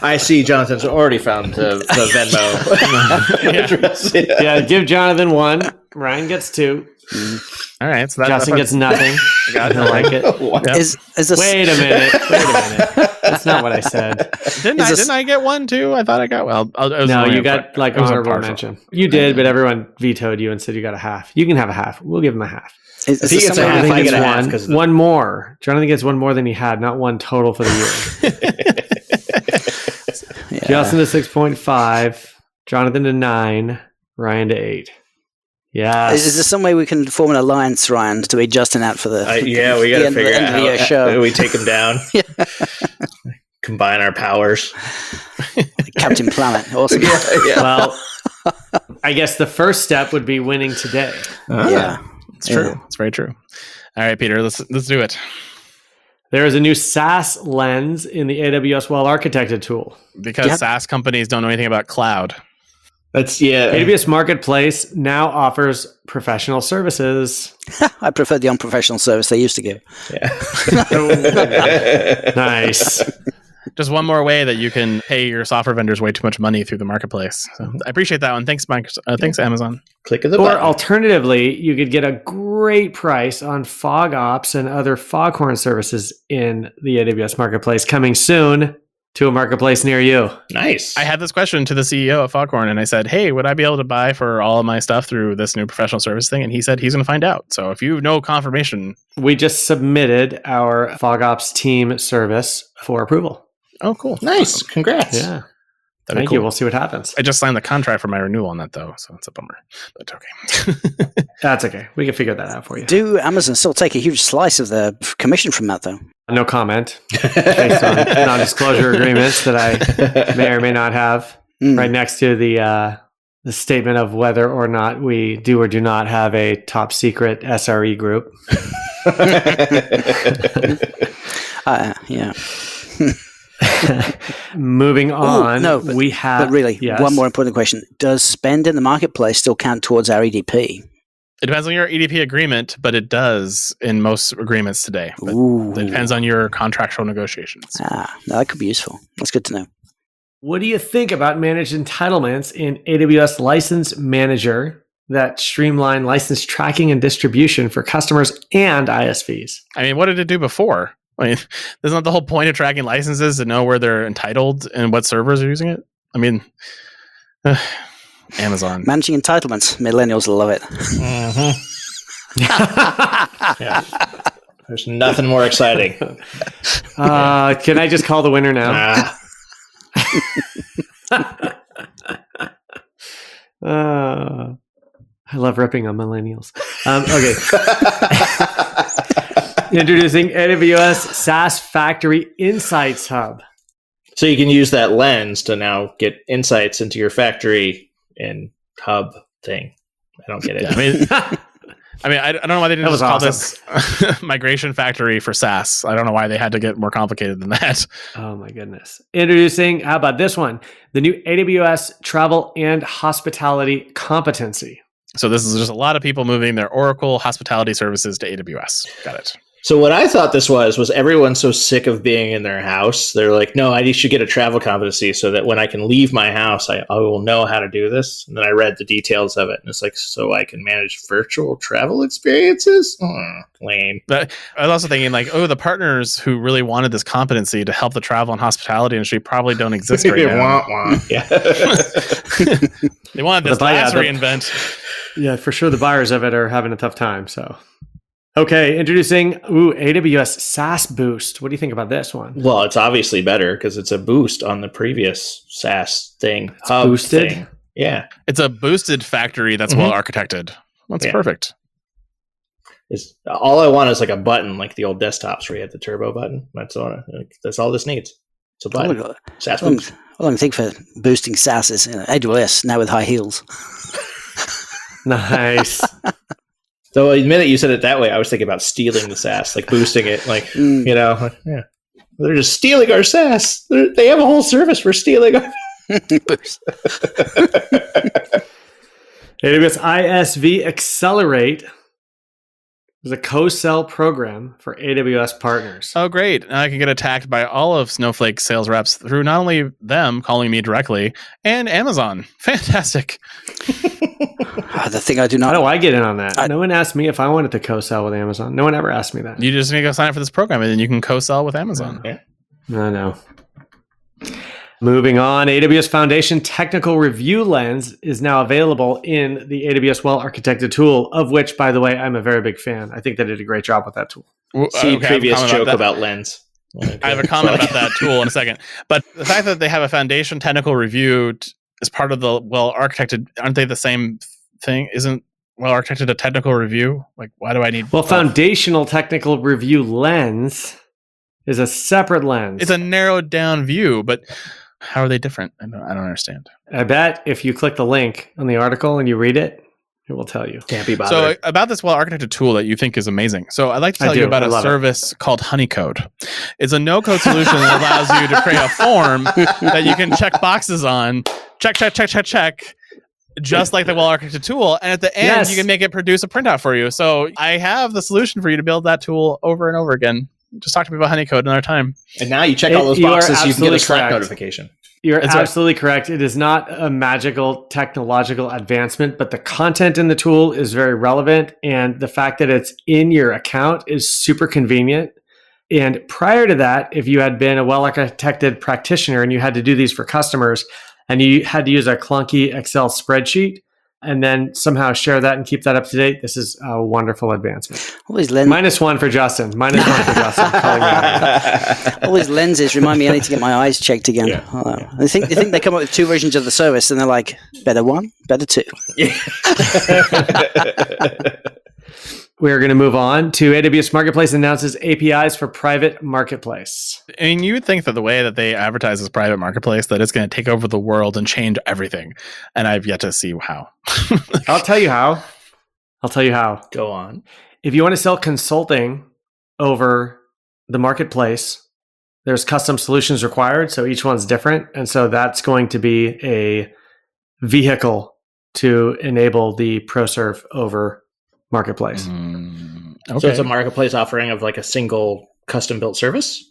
I see Jonathan's already found the Venmo address. Yeah, give Jonathan 1. Ryan gets 2. All right. So Justin gets nothing. I don't like it. Wait a minute. That's not what I said. Didn't I get 1 too? I thought I got No, you got like honorable mention. You did, but everyone vetoed you and said you got a half. You can have a half. We'll give him a half. If he gets a half, I get a half. One more. Jonathan gets 1 more than he had, not 1 total for the year. Justin to 6.5. Jonathan to 9. Ryan to 8. Yeah. Is there some way we can form an alliance, Ryan, to be Justin out for the we got to figure out how we take him down. Combine our powers. Captain Planet. Awesome. Yeah. Well, I guess the first step would be winning today. Yeah. It's true. Yeah. It's very true. All right, Peter, let's do it. There is a new SaaS lens in the AWS well-architected tool. Because SaaS companies don't know anything about cloud. AWS Marketplace now offers professional services. I prefer the unprofessional service they used to give. Yeah. Nice. Just one more way that you can pay your software vendors way too much money through the marketplace. So I appreciate that one. Thanks, Microsoft. Thanks, Amazon. Click of the button. Or alternatively, you could get a great price on FogOps and other Foghorn services in the AWS Marketplace coming soon to a marketplace near you. Nice. I had this question to the CEO of Foghorn, and I said, hey, would I be able to buy for all of my stuff through this new professional service thing? And he said he's going to find out. So if you have no confirmation. We just submitted our FogOps team service for approval. Oh, cool. Nice. Congrats. Yeah. Thank you. We'll see what happens. I just signed the contract for my renewal on that, though, so it's a bummer. But okay. That's okay. We can figure that out for you. Do Amazon still take a huge slice of the commission from that, though? No comment. Based on non-disclosure agreements that I may or may not have. Right next to the statement of whether or not we do or do not have a top secret SRE group. Yeah. Moving on, we have... But really, one more important question. Does spend in the marketplace still count towards our EDP? It depends on your EDP agreement, but it does in most agreements today. It depends on your contractual negotiations. No, that could be useful. That's good to know. What do you think about managed entitlements in AWS License Manager that streamline license tracking and distribution for customers and ISVs? I mean, what did it do before? I mean, isn't that the whole point of tracking licenses to know where they're entitled and what servers are using it? I mean, Amazon. Managing entitlements. Millennials love it. Mm-hmm. Yeah. There's nothing more exciting. Can I just call the winner now? I love ripping on millennials. Okay. Introducing AWS SaaS Factory Insights Hub. So you can use that lens to now get insights into your factory and hub thing. I don't get it. I mean, I mean, I don't know why they didn't That just was call this Migration Factory for SaaS. I don't know why they had to get more complicated than that. Oh my goodness. Introducing, how about this one? The new AWS Travel and Hospitality Competency. So this is just a lot of people moving their Oracle hospitality services to AWS. Got it. So what I thought this was everyone so sick of being in their house. They're like, no, I should get a travel competency so that when I can leave my house, I will know how to do this. And then I read the details of it. And it's like, so I can manage virtual travel experiences? Lame. But I was also thinking like, oh, the partners who really wanted this competency to help the travel and hospitality industry probably don't exist right now. Yeah. They wanted this last reinvent. Yeah, for sure the buyers of it are having a tough time. So, okay, introducing AWS SaaS Boost. What do you think about this one? Well, it's obviously better because it's a boost on the previous SaaS thing. It's boosted? Thing. Yeah. It's a boosted factory that's well architected. That's perfect. All I want is like a button, like the old desktops where you had the turbo button. That's all this needs. It's a button. SaaS Boost. All I can think for boosting SaaS is AWS now with high heels. Nice. So the minute you said it that way, I was thinking about stealing the SaaS, like boosting it, like, yeah. They're just stealing our SaaS. They have a whole service for stealing our Boost. AWS ISV Accelerate is a co-sell program for AWS partners. Oh, great. Now I can get attacked by all of Snowflake's sales reps through not only them calling me directly and Amazon. Fantastic. The thing I do not... How do I get in on that? No one asked me if I wanted to co-sell with Amazon. No one ever asked me that. You just need to go sign up for this program and then you can co-sell with Amazon. Yeah. I know. Moving on, AWS Foundation Technical Review Lens is now available in the AWS Well-Architected tool, of which, by the way, I'm a very big fan. I think they did a great job with that tool. See previous joke about Lens. Okay. I have a comment about that tool in a second. But the fact that they have a Foundation Technical Review as part of the Well-Architected, aren't they the same thing? Isn't Well-Architected a technical review? Like, why do I need... Well, Foundational Technical Review Lens is a separate lens. It's a narrowed down view, but... How are they different? I don't understand. I bet if you click the link on the article and you read it, it will tell you. Can't be bothered. So about this well-architected tool that you think is amazing. So I'd like to tell you about a service called Honeycode. It's a no-code solution that allows you to create a form that you can check boxes on. Check. Just like the well-architected tool. And at the end, you can make it produce a printout for you. So I have the solution for you to build that tool over and over again. Just talk to me about Honeycode another time. And now you check all those boxes, you can get a Slack notification. You're absolutely correct. It is not a magical technological advancement, but the content in the tool is very relevant. And the fact that it's in your account is super convenient. And prior to that, if you had been a well-architected practitioner and you had to do these for customers and you had to use a clunky Excel spreadsheet, and then somehow share that and keep that up to date, this is a wonderful advancement. Always -1 for Justin. Always lenses remind me I need to get my eyes checked again. Yeah. I think they come up with 2 versions of the service and they're like, better 1, better 2. Yeah. We're going to move on to AWS Marketplace announces APIs for private marketplace. I mean, you would think that the way that they advertise this private marketplace, that it's going to take over the world and change everything. And I've yet to see how. I'll tell you how. Go on. If you want to sell consulting over the marketplace, there's custom solutions required. So each one's different. And so that's going to be a vehicle to enable the ProServe over marketplace. Okay. So it's a marketplace offering of like a single custom built service,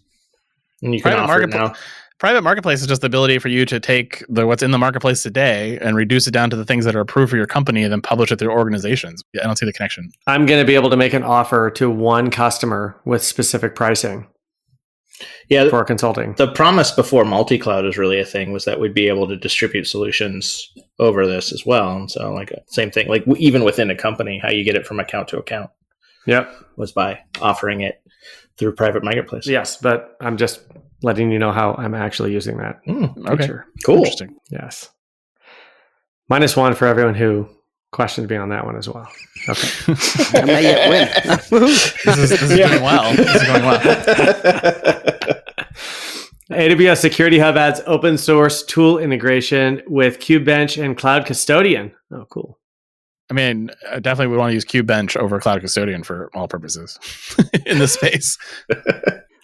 and you can offer it now. Private marketplace is just the ability for you to take what's in the marketplace today and reduce it down to the things that are approved for your company and then publish it through organizations. I don't see the connection. I'm going to be able to make an offer to one customer with specific pricing. Yeah, for consulting. The promise before multi-cloud was really a thing, was that we'd be able to distribute solutions over this as well. And so like same thing, like even within a company, how you get it from account to account. Yep. Was by offering it through private marketplace. Yes, but I'm just letting you know how I'm actually using that feature. Cool. Interesting. Yes. -1 for everyone who questioned me on that one as well. Okay. I may yet win. This is going well. This is going well. AWS Security Hub adds open source tool integration with KubeBench and Cloud Custodian. Oh, cool. I mean, I definitely would want to use KubeBench over Cloud Custodian for all purposes in this space.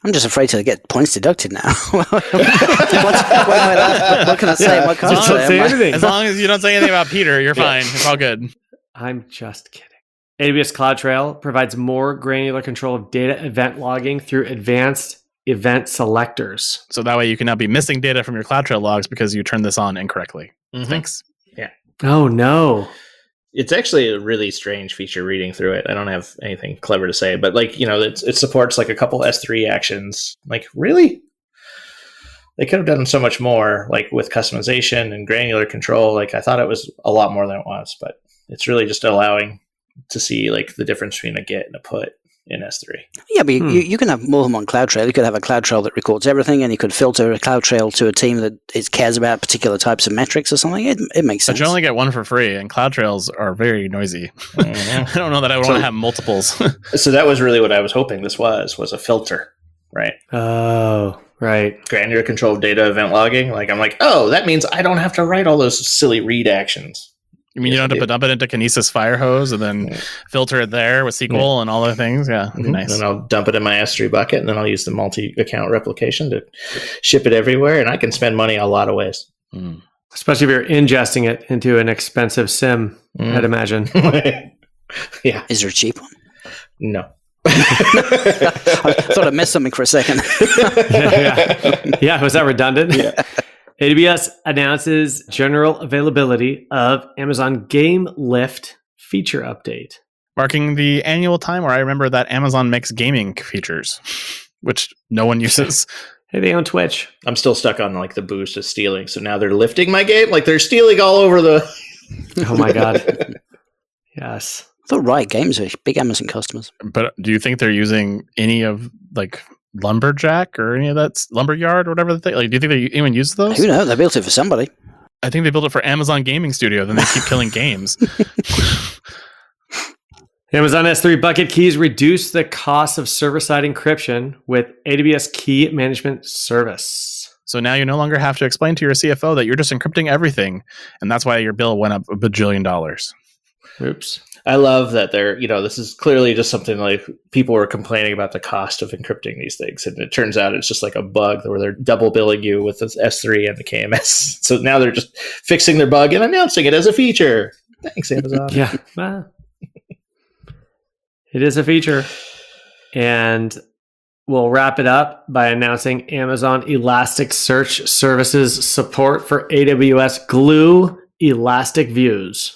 I'm just afraid to get points deducted now. What can I say? What can't I say? Anything. As long as you don't say anything about Peter, you're fine. It's all good. I'm just kidding. AWS CloudTrail provides more granular control of data event logging through advanced event selectors. So that way you can now be missing data from your CloudTrail logs because you turned this on incorrectly. Mm-hmm. Thanks. Yeah. Oh, no. It's actually a really strange feature reading through it. I don't have anything clever to say, but like, it supports like a couple S3 actions. Like, really? They could have done so much more, like with customization and granular control. Like, I thought it was a lot more than it was, but it's really just allowing to see like the difference between a get and a put in S3. Yeah, but you can have more than one CloudTrail. You could have a CloudTrail that records everything, and you could filter a CloudTrail to a team that cares about particular types of metrics or something. It makes sense. But you only get one for free, and CloudTrails are very noisy. I don't know that I would want to have multiples. So that was really what I was hoping this was a filter, right? Oh, right. Granular control of data event logging. Like, I'm like, oh, that means I don't have to write all those silly read actions. You mean you don't have to dump it into Kinesis Firehose and then filter it there with SQL and all the things? Yeah, nice. And then I'll dump it in my S3 bucket, and then I'll use the multi-account replication to ship it everywhere, and I can spend money a lot of ways. Especially if you're ingesting it into an expensive SIM, I'd imagine. Yeah. Is there a cheap one? No. I thought I missed something for a second. Yeah, was that redundant? Yeah. AWS announces general availability of Amazon Game Lift feature update. Marking the annual time where I remember that Amazon makes gaming features, which no one uses. Hey, they own Twitch. I'm still stuck on like the boost of stealing. So now they're lifting my game. Like they're stealing all over the... Oh my God. Yes. I thought Riot Games are big Amazon customers. But do you think they're using any of like Lumberjack or any of that Lumberyard or whatever the thing? Like, do you think they even use those? Who knows? They built it for somebody. I think they built it for Amazon Gaming Studio. Then they keep killing games. Amazon S3 bucket keys reduce the cost of server-side encryption with AWS Key Management Service. So now you no longer have to explain to your CFO that you're just encrypting everything, and that's why your bill went up $1 bajillion. Oops. I love that this is clearly just something like people were complaining about the cost of encrypting these things. And it turns out it's just like a bug where they're double billing you with the S3 and the KMS. So now they're just fixing their bug and announcing it as a feature. Thanks, Amazon. Yeah. It is a feature. And we'll wrap it up by announcing Amazon Elasticsearch Services support for AWS Glue Elastic Views.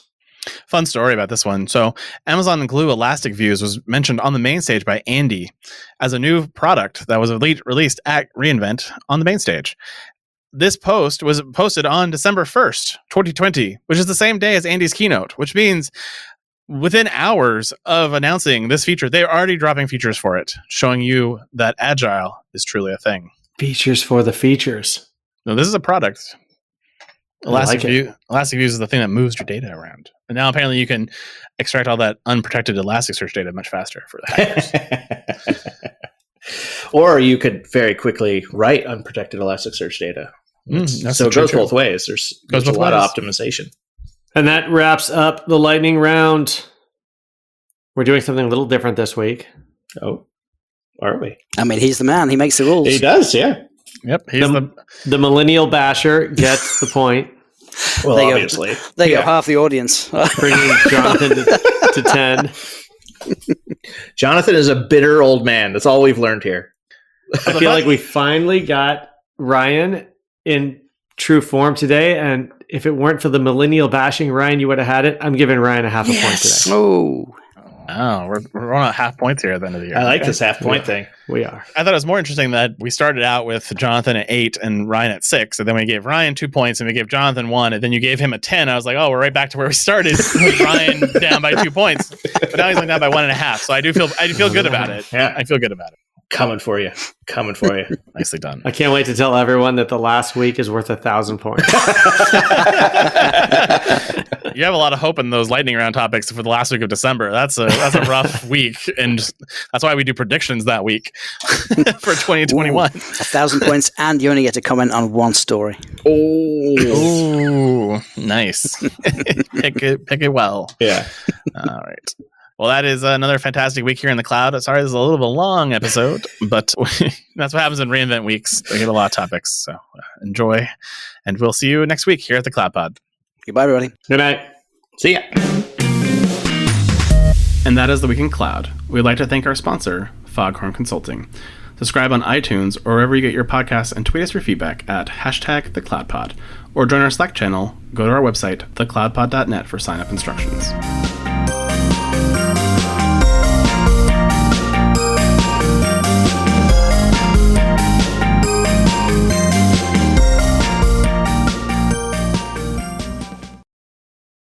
Fun story about this one. So Amazon Glue Elastic Views was mentioned on the main stage by Andy as a new product that was released at reInvent on the main stage. This post was posted on December 1st, 2020, which is the same day as Andy's keynote, which means within hours of announcing this feature, they're already dropping features for it, showing you that Agile is truly a thing. Features for the features. No, this is a product. Elastic Views is the thing that moves your data around. And now apparently you can extract all that unprotected Elasticsearch data much faster for the hackers. Or you could very quickly write unprotected Elasticsearch data. So it goes both ways. There's a lot of optimization. And that wraps up the lightning round. We're doing something a little different this week. Oh, are we? I mean, he's the man. He makes the rules. He does, yeah. Yep. The millennial basher gets the point. Well, obviously. There you go, half the audience. Bringing Jonathan to 10. Jonathan is a bitter old man. That's all we've learned here. I feel like we finally got Ryan in true form today. And if it weren't for the millennial bashing, Ryan, you would have had it. I'm giving Ryan a half a point today. Oh, we're on a half point here at the end of the year. I like this half point thing. We are. I thought it was more interesting that we started out with Jonathan at 8 and Ryan at 6, and then we gave Ryan 2 points and we gave Jonathan 1, and then you gave him a 10. I was like, oh, we're right back to where we started with Ryan down by 2 points, but now he's only down by 1.5. So I do feel good about it. Yeah, I feel good about it. Coming for you. Nicely done. I can't wait to tell everyone that the last week is worth 1,000 points. You have a lot of hope in those lightning round topics for the last week of December. That's a rough week, and that's why we do predictions that week for 2021. Ooh, 1,000 points, and you only get to comment on one story. Oh, nice. Pick it well. Yeah. All right. Well, that is another fantastic week here in the cloud. Sorry, this is a little bit long episode, but that's what happens in reInvent weeks. We get a lot of topics, so enjoy, and we'll see you next week here at the Cloud Pod. Goodbye, everybody. Good night. See ya. And that is the Week in Cloud. We'd like to thank our sponsor, Foghorn Consulting. Subscribe on iTunes or wherever you get your podcasts and tweet us your feedback at #TheCloudPod. Or join our Slack channel, go to our website, thecloudpod.net for sign-up instructions.